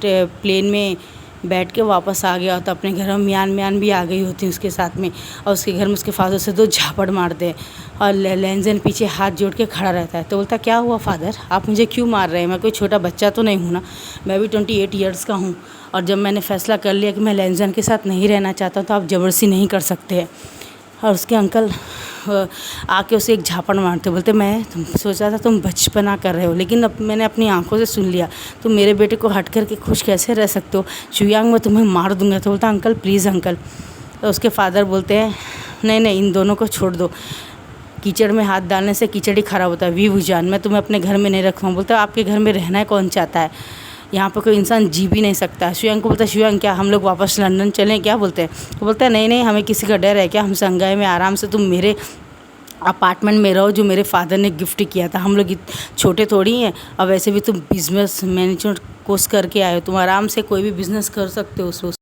प्लेन में बैठ के वापस आ गया होता अपने घर में, म्यान भी आ गई होती उसके साथ में और उसके घर में उसके फादर से 2 झापड़ मारते हैं और लैंजन पीछे हाथ जोड़ के खड़ा रहता है। तो बोलता क्या हुआ फादर, आप मुझे क्यों मार रहे हैं? मैं कोई छोटा बच्चा तो नहीं हूँ ना, मैं भी 28 ईयर्स का हूँ और जब मैंने फ़ैसला कर लिया कि मैं लैंजन के साथ नहीं रहना चाहता तो आप ज़बरदस्ती नहीं कर सकते हैं। और उसके अंकल आके उसे एक झापड़ मारते, बोलते मैं सोचा था तुम बचपना कर रहे हो, लेकिन अब मैंने अपनी आंखों से सुन लिया, तुम मेरे बेटे को हट करके खुश कैसे रह सकते हो, शुयांग मैं तुम्हें मार दूंगा। तो बोलता अंकल प्लीज़ अंकल। तो उसके फादर बोलते हैं नहीं नहीं, इन दोनों को छोड़ दो, कीचड़ में हाथ डालने से कीचड़ ही खराब होता है, वी भुजान, मैं तुम्हें अपने घर में नहीं रखूँगा। बोलता आपके घर में रहना है कौन चाहता है, यहाँ पर कोई इंसान जी भी नहीं सकता। शुयांग को बोलता है शुयांग क्या हम लोग वापस लंदन चलें क्या, बोलते हैं। तो बोलता है नहीं नहीं, हमें किसी का डर है क्या, हम संगाई में आराम से, तुम मेरे अपार्टमेंट में रहो जो मेरे फादर ने गिफ्ट किया था, हम लोग छोटे थोड़ी हैं, अब वैसे भी तुम बिजनेस मैनेजमेंट कोर्स करके आए हो, तुम आराम से कोई भी बिजनेस कर सकते हो उसको।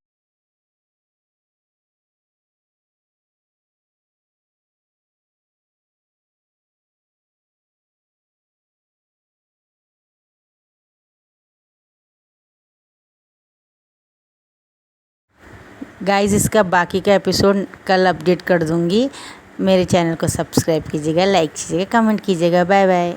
गाइस इसका बाकी का एपिसोड कल अपडेट कर दूँगी। मेरे चैनल को सब्सक्राइब कीजिएगा, लाइक कीजिएगा, कमेंट कीजिएगा। Bye bye.